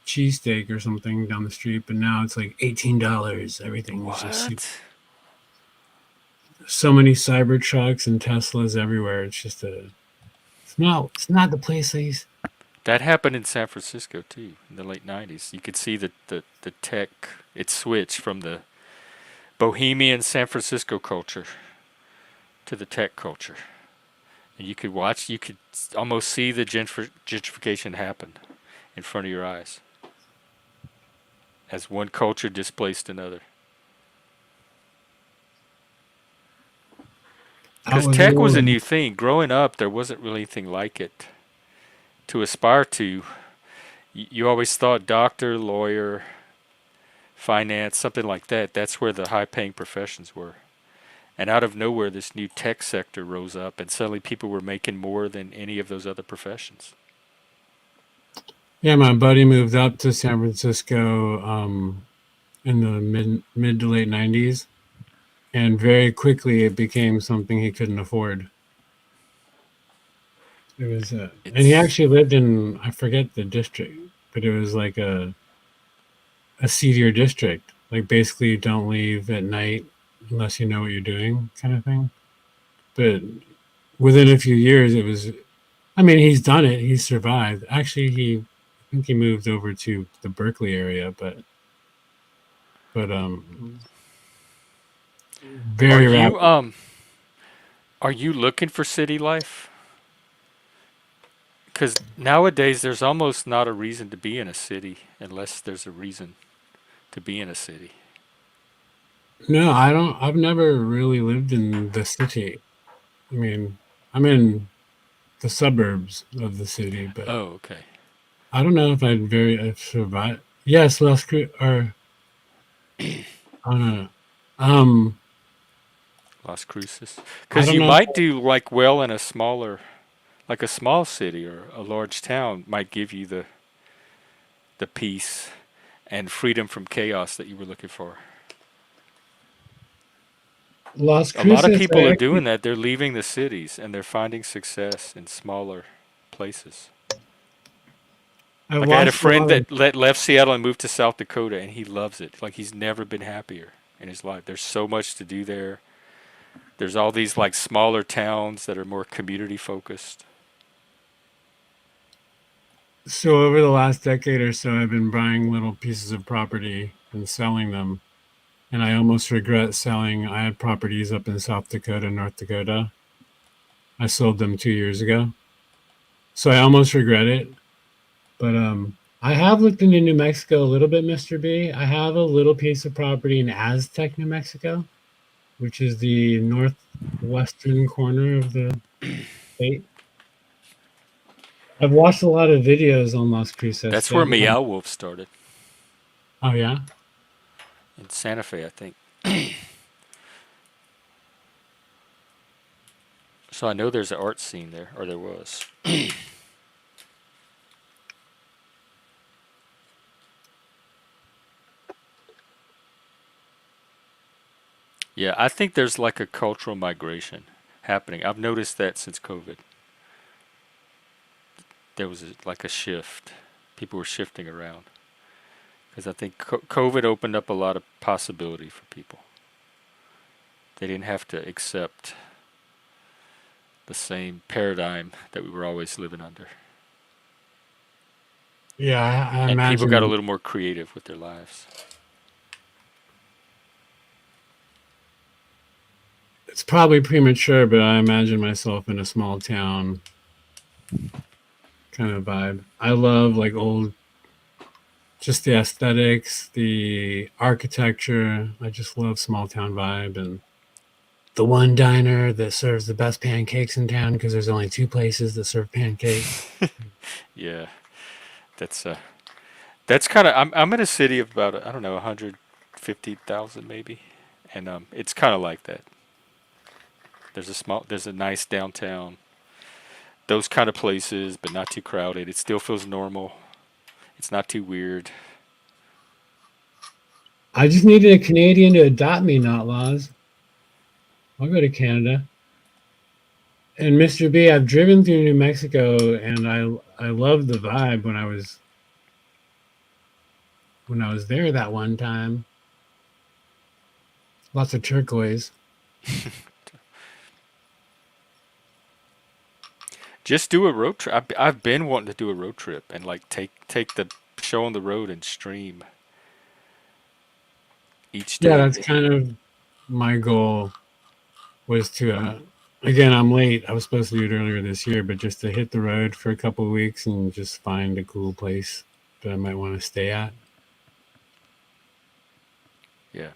cheesesteak or something down the street, but now it's like $18. Everything is just What? so many Cybertrucks and Teslas everywhere. It's not the place I used. That happened in San Francisco too in the late 90s. You could see the tech it switched from the bohemian San Francisco culture to the tech culture. And you could almost see the gentrification happen in front of your eyes as one culture displaced another. I Because was tech was a rolling. new thing. Growing up, there wasn't really anything like it to aspire to. You always thought doctor, lawyer, finance, something like that. That's where the high paying professions were. And out of nowhere, this new tech sector rose up, and suddenly people were making more than any of those other professions. Yeah, my buddy moved up to San Francisco in the mid to late '90s, and very quickly it became something he couldn't afford. It was, and he It's actually lived in, I forget the district, but it was like a seedier district. Like basically, you don't leave at night unless you know what you're doing, kind of thing. But within a few years, it was. I mean, he's done it. He's survived. Actually, I think he moved over to the Berkeley area, but are very you rapid. um are you looking for city life? Because nowadays there's almost not a reason to be in a city unless there's a reason to be in a city. No, I don't. I've never really lived in the city. I mean, I'm in the suburbs of the city, but Oh, okay. I don't know if I'd survive. Yes, Las Cruces, or I don't know. Um, Las Cruces. I Because don't you know. might do like well in a smaller, like a small city or a large town might give you the peace and freedom from chaos that you were looking for. Las A lot of Cruces, people I are actually doing that. They're leaving the cities and they're finding success in smaller places. I Like I had a watched a friend lot of. that left Seattle and moved to South Dakota, and he loves it. Like he's never been happier in his life. There's so much to do there. There's all these like smaller towns that are more community focused. So over the last decade or so, I've been buying little pieces of property and selling them, and I almost regret selling. I had properties up in South Dakota, North Dakota. I sold them 2 years ago, so I almost regret it. But I have looked into New Mexico a little bit, Mr. B. I have a little piece of property in Aztec, New Mexico, which is the northwestern corner of the state. I've watched a lot of videos on Las Cruces. That's They where have a lot. Meow Wolf started Oh yeah, in Santa Fe, I think. So I know there's an art scene there, or there was. Yeah, I think there's like a cultural migration happening. I've noticed that since COVID. There was like a shift. People were shifting around because I think COVID opened up a lot of possibility for people. They didn't have to accept the same paradigm that we were always living under. yeah. I And people got a imagine little more creative with their lives. it's probably premature, but I imagine myself in a small town kind of vibe. I love like old, just the aesthetics, the architecture. I just love small town vibe and the one diner that serves the best pancakes in town because there's only two places that serve pancakes. Yeah, that's that's kind of. I'm in a city of about I don't know 150,000 maybe, and it's kind of like that. There's a nice downtown, those kind of places, but not too crowded. It still feels normal. It's not too weird. I just needed a Canadian to adopt me, not laws. I'll go to Canada. And Mr. B, I've driven through New Mexico and I loved the vibe when I was there that one time. Lots of turquoise. Just do a road trip. I've been wanting to do a road trip and like take the show on the road and stream each Yeah, day. that's kind of my goal was to again, I'm late. I was supposed to do it earlier this year, but just to hit the road for a couple of weeks and just find a cool place that I might want to stay at. Yeah.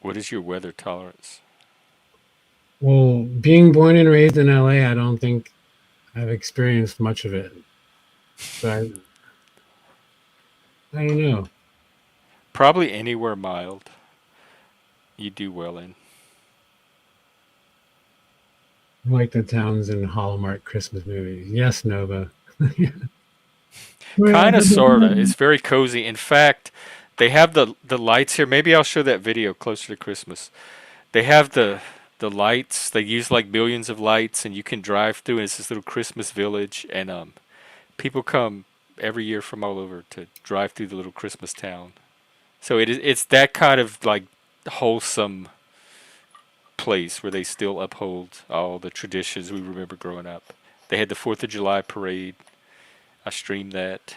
What is your weather tolerance? Well, being born and raised in LA, I don't think I've experienced much of it. So I don't know. Probably anywhere mild. You do well in. Like the towns in Hallmark Christmas movies. Yes, Nova. Kind Wherever of, the sorta. It's moon. very cozy. In fact, they have the lights here. Maybe I'll show that video closer to Christmas. They have the lights. They use like millions of lights, and you can drive through. And it's this little Christmas village, and people come every year from all over to drive through the little Christmas town. So it's that kind of like wholesome place where they still uphold all the traditions we remember growing up. They had the 4th of July parade. I streamed that.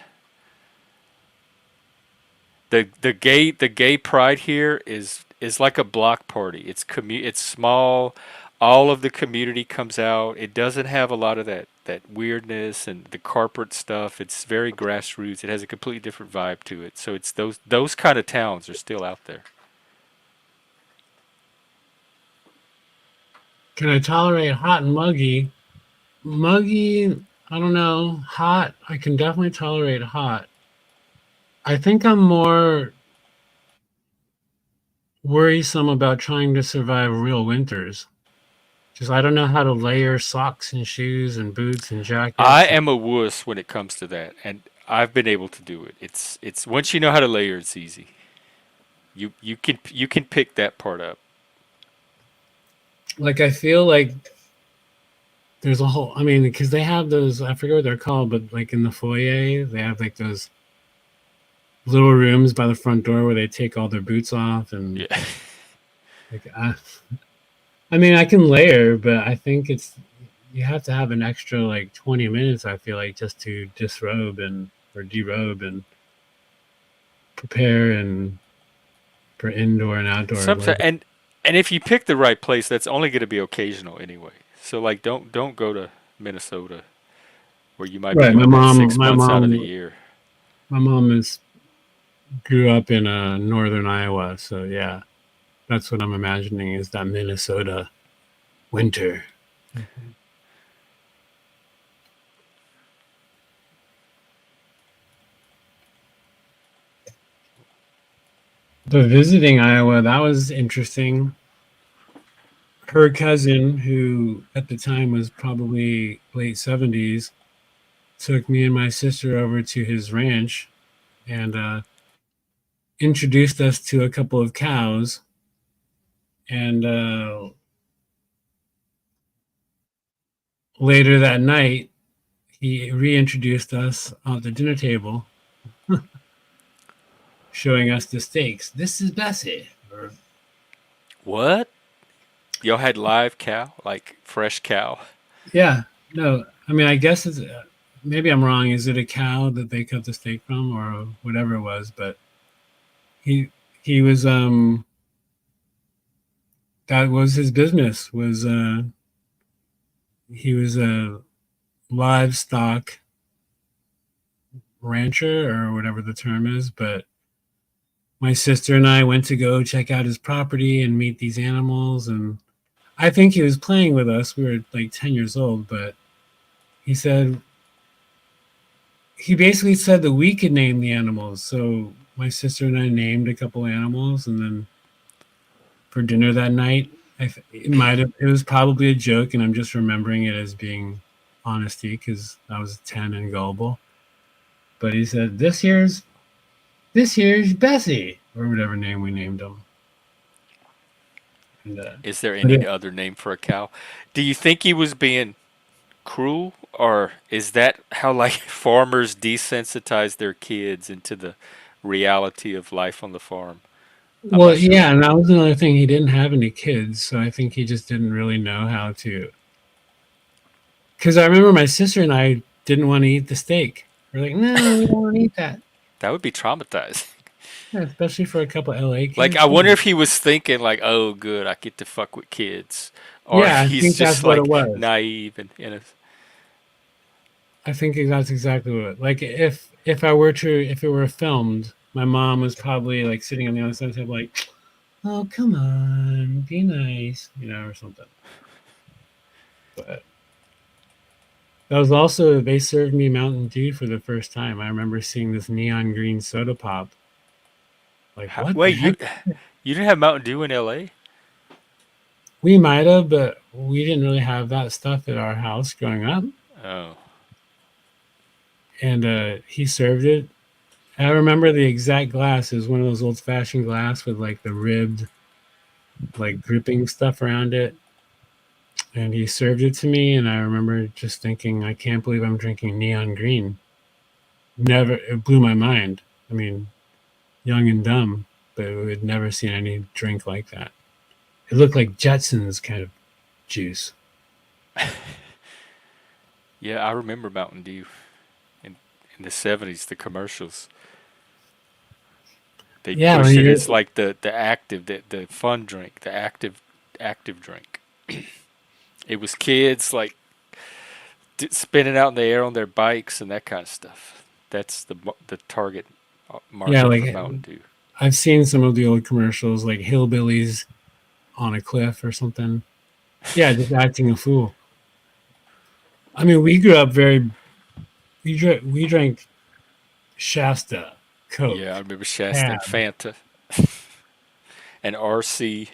The gay pride here is like a block party. It's small. All of the community comes out. It doesn't have a lot of that weirdness and the corporate stuff. It's very grassroots. It has a completely different vibe to it. So it's those kind of towns are still out there. Can I tolerate hot and muggy? Muggy, I don't know. Hot. I can definitely tolerate hot. I think I'm more worrisome about trying to survive real winters. Just I don't know how to layer socks and shoes and boots and I jackets. am a wuss when it comes to that, and I've been able to do it. It's once you know how to layer, it's easy. You can pick that part up. Like I feel like there's a whole. I mean, because they have those. I forget what they're called, but like in the foyer, they have like those little rooms by the front door where they take all their boots off and Yeah. like. I mean, I can layer, but I think it's you have to have an extra like 20 minutes. I feel like just to disrobe and or derobe and prepare and for indoor and outdoor Sometimes, weather. and if you pick the right place, that's only going to be occasional anyway. So like, don't go to Minnesota where you might be Right. My doing that mom. six My months out of the mom. year. My mom is grew up in northern Iowa, so yeah, that's what I'm imagining is that Minnesota winter. But visiting Iowa, that was interesting. Her cousin, who at the time was probably late 70s, took me and my sister over to his ranch and introduced us to a couple of cows. And later that night, he reintroduced us at the dinner table, showing us the steaks. This is Bessie. Or, What? Y'all had live cow, like fresh cow. yeah, no, I mean, I guess it's maybe I'm wrong. Is it a cow that they cut the steak from, or whatever it was? But he he was that was his business. Was he was a livestock rancher or whatever the term is. But my sister and I went to go check out his property and meet these animals, and I think he was playing with us. We were like 10 years old, but he said he basically said that we could name the animals. So my sister and I named a couple animals, and then for dinner that night, it was probably a joke, and I'm just remembering it as being honesty because I was 10 and gullible. But he said, this here's Bessie, or whatever name we named him. And Is there but any other name for a cow? Do you think he was being cruel, or is that how like farmers desensitize their kids into the reality of life on the farm? I'm well, not sure. yeah, and that was another thing. He didn't have any kids, so I think he just didn't really know how to. Because I remember my sister and I didn't want to eat the steak. We're like, no, we don't want to eat that. That would be traumatizing. Yeah, especially for a couple LA Like, kids. I Come wonder on. if he was thinking like, "Oh, good, I get to fuck with kids," or if Yeah, I he's think that's just what it like was. naive and innocent. I think that's exactly what. Like if I were to if it were filmed, my mom was probably like sitting on the other side of the table, like, "Oh, come on, be nice," or something. But that was also they served me Mountain Dew for the first time. I remember seeing this neon green soda pop. Like, what the Wait, heck? you didn't have Mountain Dew in L.A.? We might have, but we didn't really have that stuff at our house growing up. Oh, And he served it. I remember the exact glass. It was one of those old fashioned glass with like the ribbed, like dripping stuff around it. And he served it to me. And I remember just thinking, I can't believe I'm drinking neon green. Never, it blew my mind. I mean, young and dumb, but we had never seen any drink like that. It looked like Jetsons kind of juice. yeah, I remember Mountain Dew in in the '70s. The commercials they Yeah, push when it you're as like the active, the fun drink, the active drink. It was kids like spinning out in the air on their bikes and that kind of stuff. That's the target yeah, market like for Mountain Dew. I've seen some of the old commercials, like hillbillies on a cliff or something. Yeah, just acting a fool. I mean, we grew up very we drank Shasta, Yeah, I Coke, remember Shasta and Tab. Fanta and RC.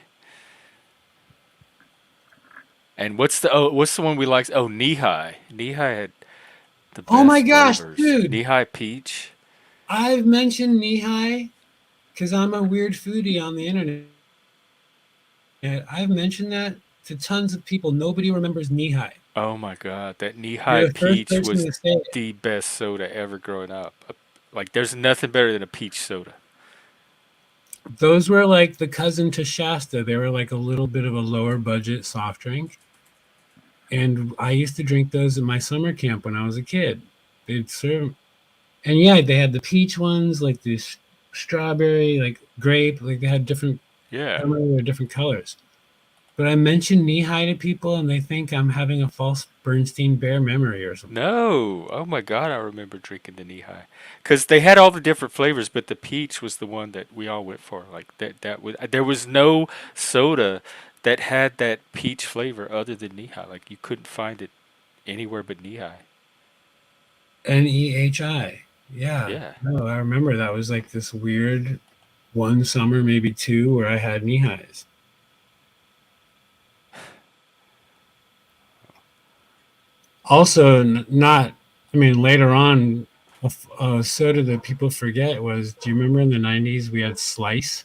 And what's the one we liked? Oh, Knee High. Knee High had the Oh my best gosh, flavors. dude! Knee High Peach. I've mentioned knee high because I'm a weird foodie on the internet. I've mentioned that to tons of people. Nobody remembers knee high. Oh my God, that Knee High You're the first Peach person was to say it. the best soda ever growing up. Like, there's nothing better than a peach soda. Those were like the cousin to Shasta. They were like a little bit of a lower budget soft drink. And I used to drink those at my summer camp when I was a kid. They'd serve, and yeah, they had the peach ones, like this strawberry, like grape, like they had different. I Yeah. remember they were different colors. But I mention knee high to people, and they think I'm having a false Bernstein Bear memory or something. No. Oh my God, I remember drinking the Knee High. Because they had all the different flavors, but the peach was the one that we all went for. Like, there was no soda that had that peach flavor other than Knee High. Like, you couldn't find it anywhere but Knee High. NEHI. Yeah. Yeah. No, I remember that was like this weird one summer, maybe two, where I had knee highs. Also, not, I mean, later on, a soda that people forget was, do you remember in the 90s we had Slice?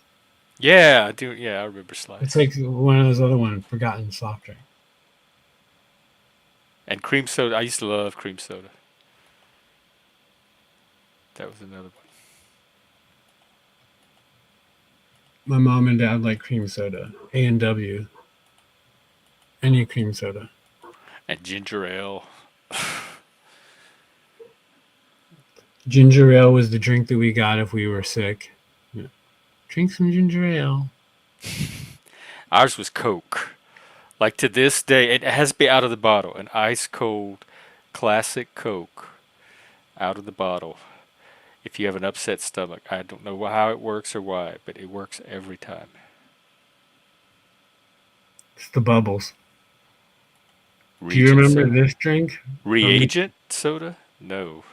Yeah, I do. Yeah, I remember It's Slice. like one of those other one, forgotten soft drink. And cream soda. I used to love cream soda. That was another one. My mom and dad like cream soda, A&W, any cream soda. And ginger ale. Ginger ale was the drink that we got if we were sick. Yeah. Drink some ginger ale. Ours was Coke. Like, to this day, it has to be out of the bottle. An ice cold classic Coke out of the bottle. If you have an upset stomach, I don't know how it works or why, but it works every time. It's the bubbles. Do you Regent remember soda? this drink from Reagent soda? No.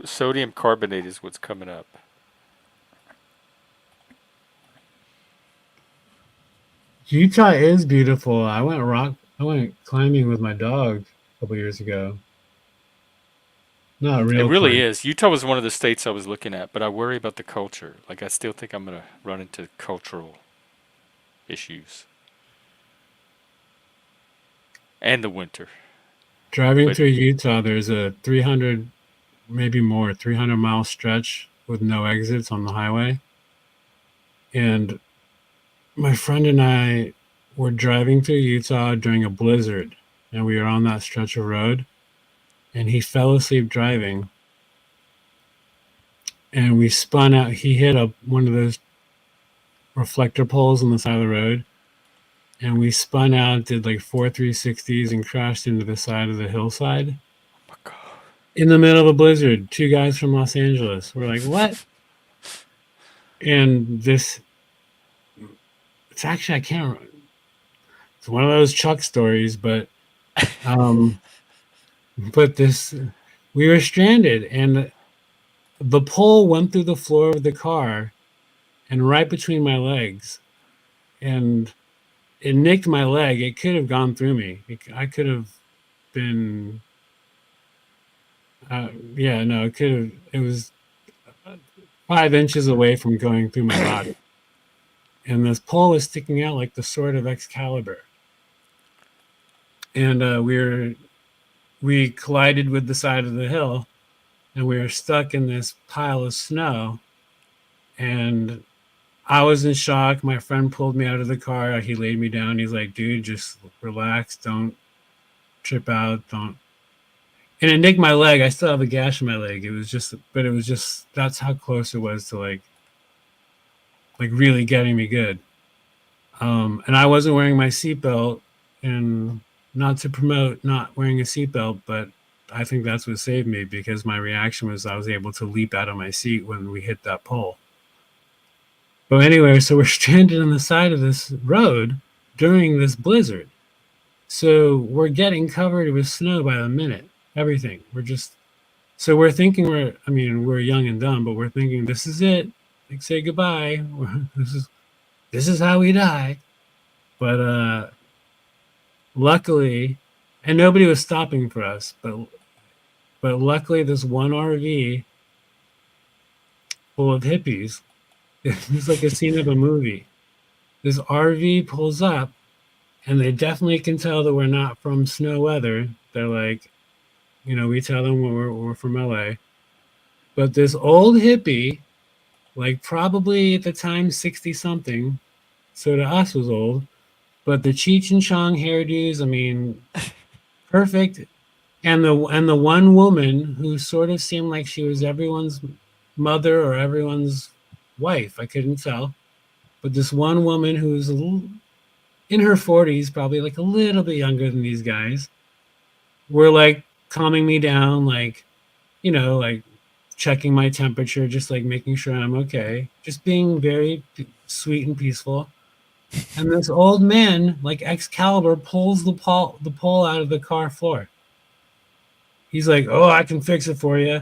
Sodium carbonate is what's coming up. Utah is beautiful. I went climbing with my dog a couple years ago. Not It real really climbing. is. Utah was one of the states I was looking at, but I worry about the culture. Like, I still think I'm gonna run into cultural issues and the winter. Driving But through Utah, there's a 300, maybe more, 300-mile stretch with no exits on the highway. And my friend and I were driving through Utah during a blizzard, and we were on that stretch of road, and he fell asleep driving, and we spun out. He hit one of those reflector poles on the side of the road, and we spun out, did like four 360s, and crashed into the side of the hillside oh my God. in the middle of a blizzard. Two guys from Los Angeles. We're like, what? And it's actually, I can't, it's one of those Chuck stories, um, but we were stranded, and the pole went through the floor of the car and right between my legs, and it nicked my leg. It could have gone through me. I could have been, yeah, no, it could have, it was 5 inches away from going through my body. And this pole was sticking out like the sword of Excalibur. And we collided with the side of the hill, and we were stuck in this pile of snow. And I was in shock. My friend pulled me out of the car. He laid me down. He's like, dude, just relax. Don't trip out. Don't. And it nicked my leg. I still have a gash in my leg. But it was just, that's how close it was to like really getting me good. And I wasn't wearing my seatbelt, and not to promote not wearing a seatbelt, but I think that's what saved me, because my reaction was I was able to leap out of my seat when we hit that pole. anyway, so we're stranded on the side of this road during this blizzard. So we're getting covered with snow by the minute. Everything. So we're thinking we're young and dumb, but we're thinking this is it. Like say goodbye. This is how we die. But luckily, and nobody was stopping for us, but luckily this one RV full of hippies. It's like a scene of a movie. This RV pulls up, and they definitely can tell that we're not from snow weather. They're like, we tell them we're from LA. But this old hippie, like probably at the time 60 something, so to us was old, but the Cheech and Chong hairdos, I mean, perfect. And the one woman who sort of seemed like she was everyone's mother or everyone's wife, I couldn't tell. But this one woman who was a little in her 40s, probably like a little bit younger than these guys, were like calming me down, like checking my temperature, just like making sure I'm okay, just being very sweet and peaceful. And this old man, like Excalibur, pulls the pole out of the car floor. He's like, "Oh, I can fix it for you."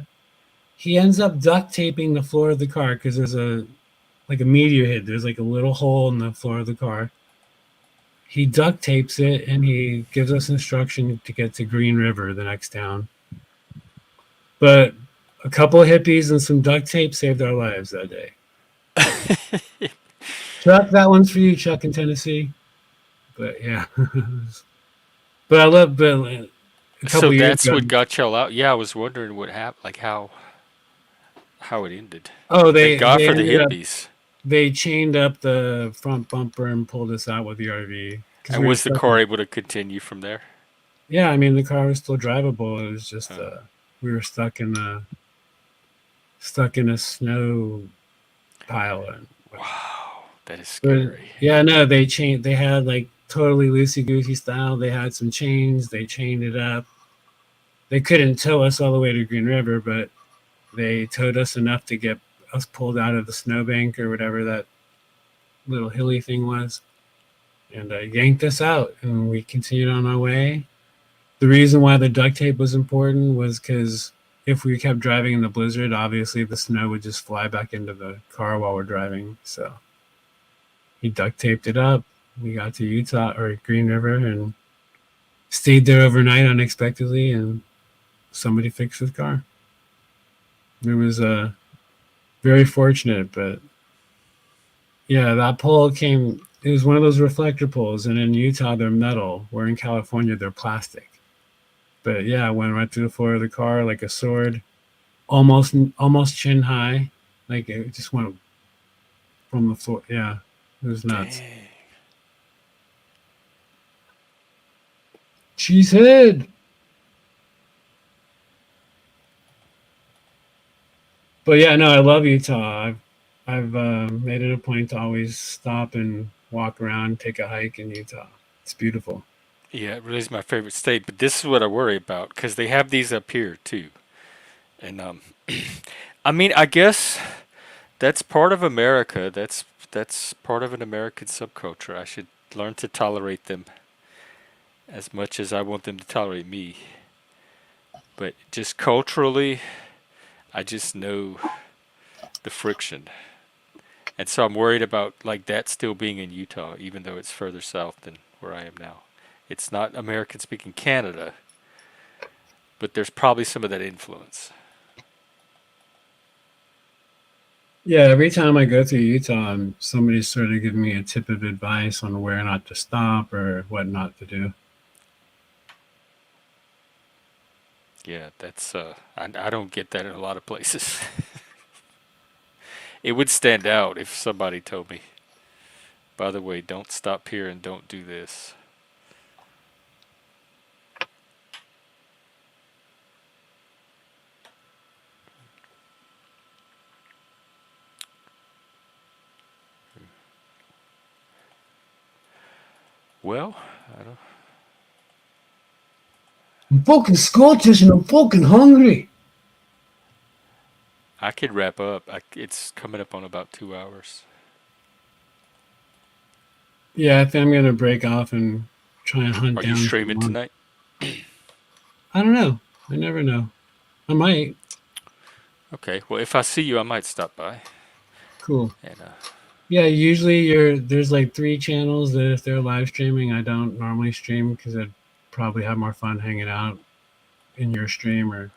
He ends up duct taping the floor of the car because there's a meteor hit. There's like a little hole in the floor of the car. He duct tapes it and he gives us instruction to get to Green River, the next town. But a couple of hippies and some duct tape saved our lives that day. Chuck, that one's for you, Chuck in Tennessee. But yeah, but I love. But a So couple years that's ago, what got y'all out. Yeah, I was wondering what happened, like how it ended. oh, Thank they God they for the ended up hippies. they chained up the front bumper and pulled us out with the RV because And we were was the stuck. car able to continue from there? Yeah, I mean the car was still drivable. It was just Uh, we were stuck in a snow pile. And wow, that is but scary. yeah, no, they had like totally loosey goosey style. They had some chains. They chained it up. They couldn't tow us all the way to Green River, but they towed us enough to get us pulled out of the snowbank or whatever that little hilly thing was, and yanked us out. And we continued on our way. The reason why the duct tape was important was because if we kept driving in the blizzard, obviously the snow would just fly back into the car while we're driving. So he duct taped it up. We got to Utah or Green River and stayed there overnight unexpectedly, and somebody fixed his car. It was very fortunate, but yeah, that pole came. It was one of those reflector poles, and in Utah they're metal. Where in California they're plastic. But yeah, it went right through the floor of the car like a sword, almost chin high. Like it just went from the floor. Yeah, it was nuts. Dang. Cheesehead. But yeah, no, I love Utah. I've made it a point to always stop and walk around, take a hike in Utah. It's beautiful. Yeah, it really is my favorite state. But this is what I worry about because they have these up here too. And I mean, I guess that's part of America. That's part of an American subculture. I should learn to tolerate them as much as I want them to tolerate me. But just culturally, I just know the friction. And so I'm worried about like that still being in Utah, even though it's further south than where I am now. It's not American speaking Canada, but there's probably some of that influence. Yeah, every time I go through Utah, somebody's sort of giving me a tip of advice on where not to stop or what not to do. Yeah, that's I don't get that in a lot of places. It would stand out if somebody told me, by the way, don't stop here and don't do this. Well, I don't. I'm fucking Scottish and I'm fucking hungry. I could wrap up. It's coming up on about 2 hours. Yeah, I think I'm gonna break off and try and hunt Are you down some streaming monks. tonight? I don't know. I never know. I might. Okay. Well, if I see you, I might stop by. Cool. And Yeah, usually there's like three channels that if they're live streaming, I don't normally stream because I'd probably have more fun hanging out in your stream or.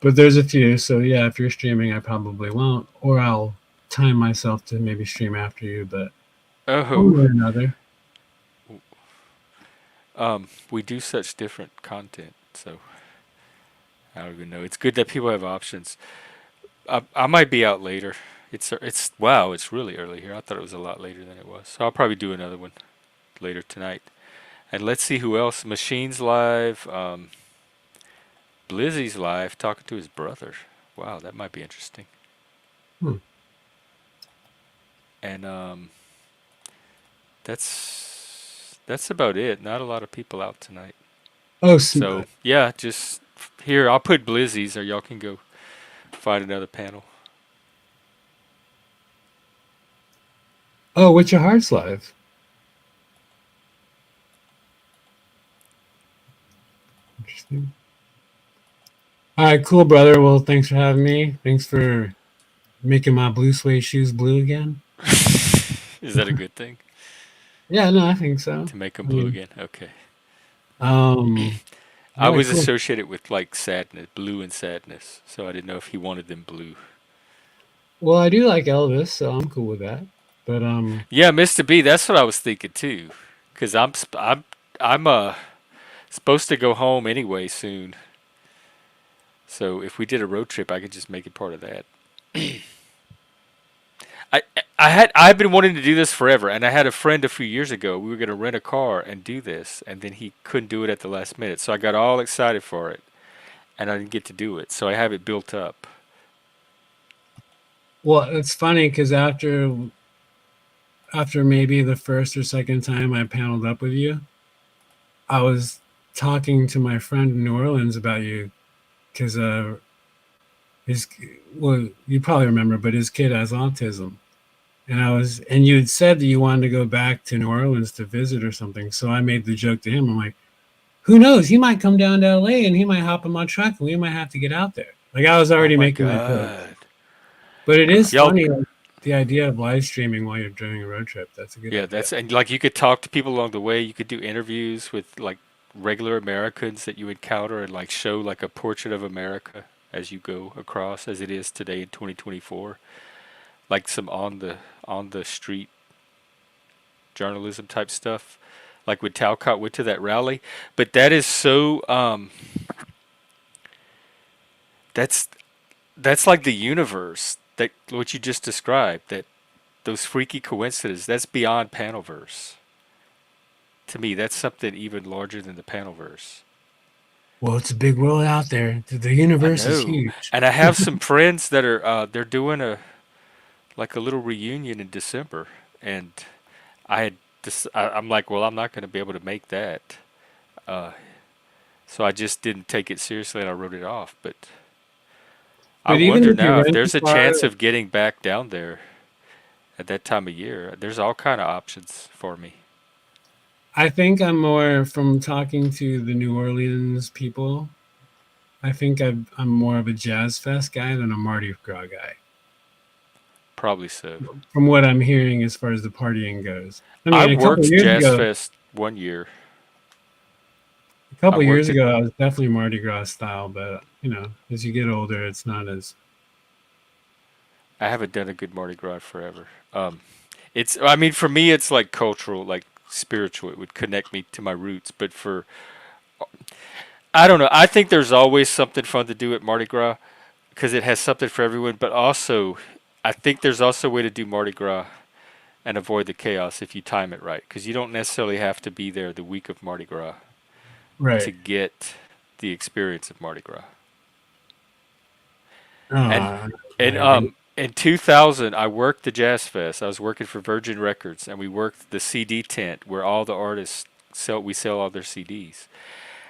But there's a few, so yeah, if you're streaming, I probably won't, or I'll time myself to maybe stream after you. But oh, one way or another. we do such different content, so I don't even know. It's good that people have options. I might be out later. It's wow, it's really early here. I thought it was a lot later than it was. So I'll probably do another one later tonight. And let's see who else. Machines live. Blizzy's live talking to his brother. Wow, that might be interesting. Hmm. And that's about it. Not a lot of people out tonight. Oh, So yeah, just here. I'll put Blizzy's, or y'all can go find another panel. oh, what's your heart's live? Interesting. All right, cool, brother. Well, thanks for having me. Thanks for making my blue suede shoes blue again. Is that a good thing Yeah, no, I think so. to make them I blue mean, again? Okay. um, I yeah, was cool. associated with like sadness, blue and sadness. So I didn't know if he wanted them blue. Well, I do like Elvis, so I'm cool with that. But Yeah, Mr. B. That's what I was thinking too. Cause I'm supposed to go home anyway soon. So if we did a road trip, I could just make it part of that. I I've been wanting to do this forever, and I had a friend a few years ago. We were going to rent a car and do this, and then he couldn't do it at the last minute. So I got all excited for it, and I didn't get to do it. So I have it built up. well, it's funny because after maybe the first or second time I paneled up with you, I was talking to my friend in New Orleans about you because his well, you probably remember, but his kid has autism. And you had said that you wanted to go back to New Orleans to visit or something. So I made the joke to him. I'm like, who knows? He might come down to LA and he might hop in my truck and we might have to get out there. Like I was Oh already my making that joke. god, But it is y'all! funny, like, the idea of live streaming while you're doing a road trip. That's a good Yeah, idea. that's and like you could talk to people along the way. You could do interviews with like regular Americans that you encounter and like show like a portrait of America as you go across, as it is today in 2024. Like some on the street journalism type stuff, like when Talcott went to that rally. But that is so that's that's like the universe that what you just described. That those freaky coincidences. That's beyond Panelverse. To me, that's something even larger than the Panelverse. Well, it's a big world out there. The I universe is know, huge. and I have some friends that are they're doing a like a little reunion in December, and I had I'm like, well, I'm not going to be able to make that, uh, so I just didn't take it seriously and I wrote it off. But I But even wonder if you now if rent a there's a car, chance of getting back down there at that time of year. There's all kind of options for me. I think I'm more from talking to the New Orleans people. I think I'm more of a jazz fest guy than a Mardi Gras guy. Probably so. From what I'm hearing as far as the partying goes. I I mean, worked Jazz Fest one year. a I couple years worked it. ago, I was definitely Mardi Gras style, but as you get older, it's not as. I haven't done a good Mardi Gras forever. It's I mean for me it's like cultural, like spiritual. It would connect me to my roots. But for I don't know. I think there's always something fun to do at Mardi Gras because it has something for everyone. But also, I think there's also a way to do Mardi Gras and avoid the chaos if you time it right. Because you don't necessarily have to be there the week of Mardi Gras to Right. get the experience of Mardi Gras. And Oh, and whatever. in 2000, I worked the Jazz Fest. I was working for Virgin Records, and we worked the CD tent where all the artists sell. We sell all their CDs.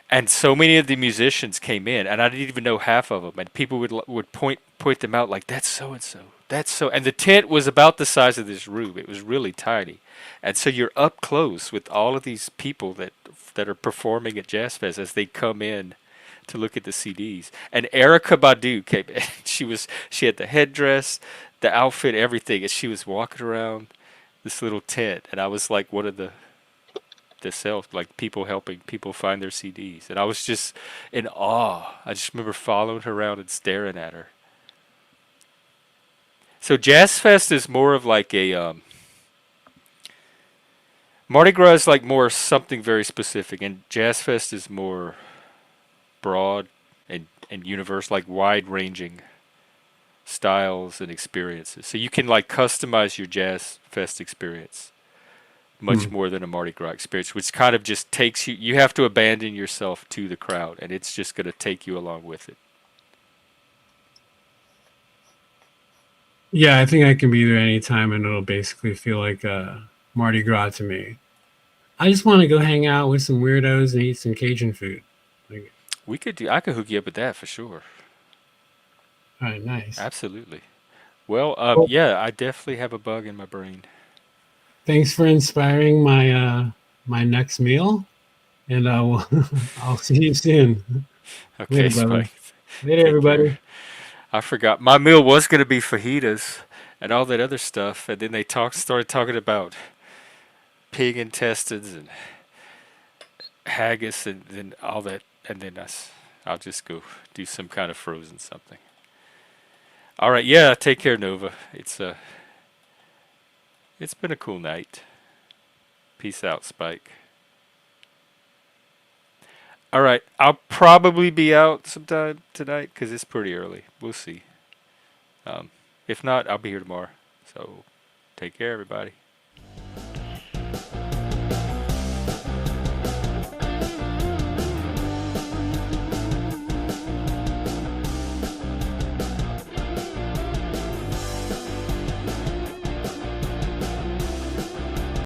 And so many of the musicians came in, and I didn't even know half of them. And people would point them out like, "That's so and so. That's so." And the tent was about the size of this room. It was really tiny, and so you're up close with all of these people that are performing at Jazz Fest as they come in to look at the CDs. And Erica Badu came in. She had the headdress, the outfit, everything, and she was walking around this little tent, and I was like one of the sales, like people helping people find their CDs, and I was just in awe. I just remember following her around and staring at her. So Jazz Fest is more of like a Mardi Gras is like more something very specific, and Jazz Fest is more broad and universe, like wide ranging styles and experiences. So you can like customize your Jazz Fest experience much Hmm. more than a Mardi Gras experience, which kind of just takes you. You have to abandon yourself to the crowd, and it's just going to take you along with it. Yeah, I think I can be there anytime, and it'll basically feel like Mardi Gras to me. I just want to go hang out with some weirdos and eat some Cajun food. Like, We could do. I could hook you up with that for sure. all right, nice. Absolutely. Well, Well, yeah, I definitely have a bug in my brain. thanks for inspiring my next meal, and I'll see you soon. Okay, Later, brother. Spike. Later, Take care. everybody. I forgot my meal was going to be fajitas and all that other stuff, and then they started talking about pig intestines and haggis and then all that, and then I'll just go do some kind of frozen something. All right, yeah, take care, Nova. It's been a cool night. Peace out, Spike. All right, I'll probably be out sometime tonight because it's pretty early. We'll see. Um, if not, I'll be here tomorrow. So take care, everybody.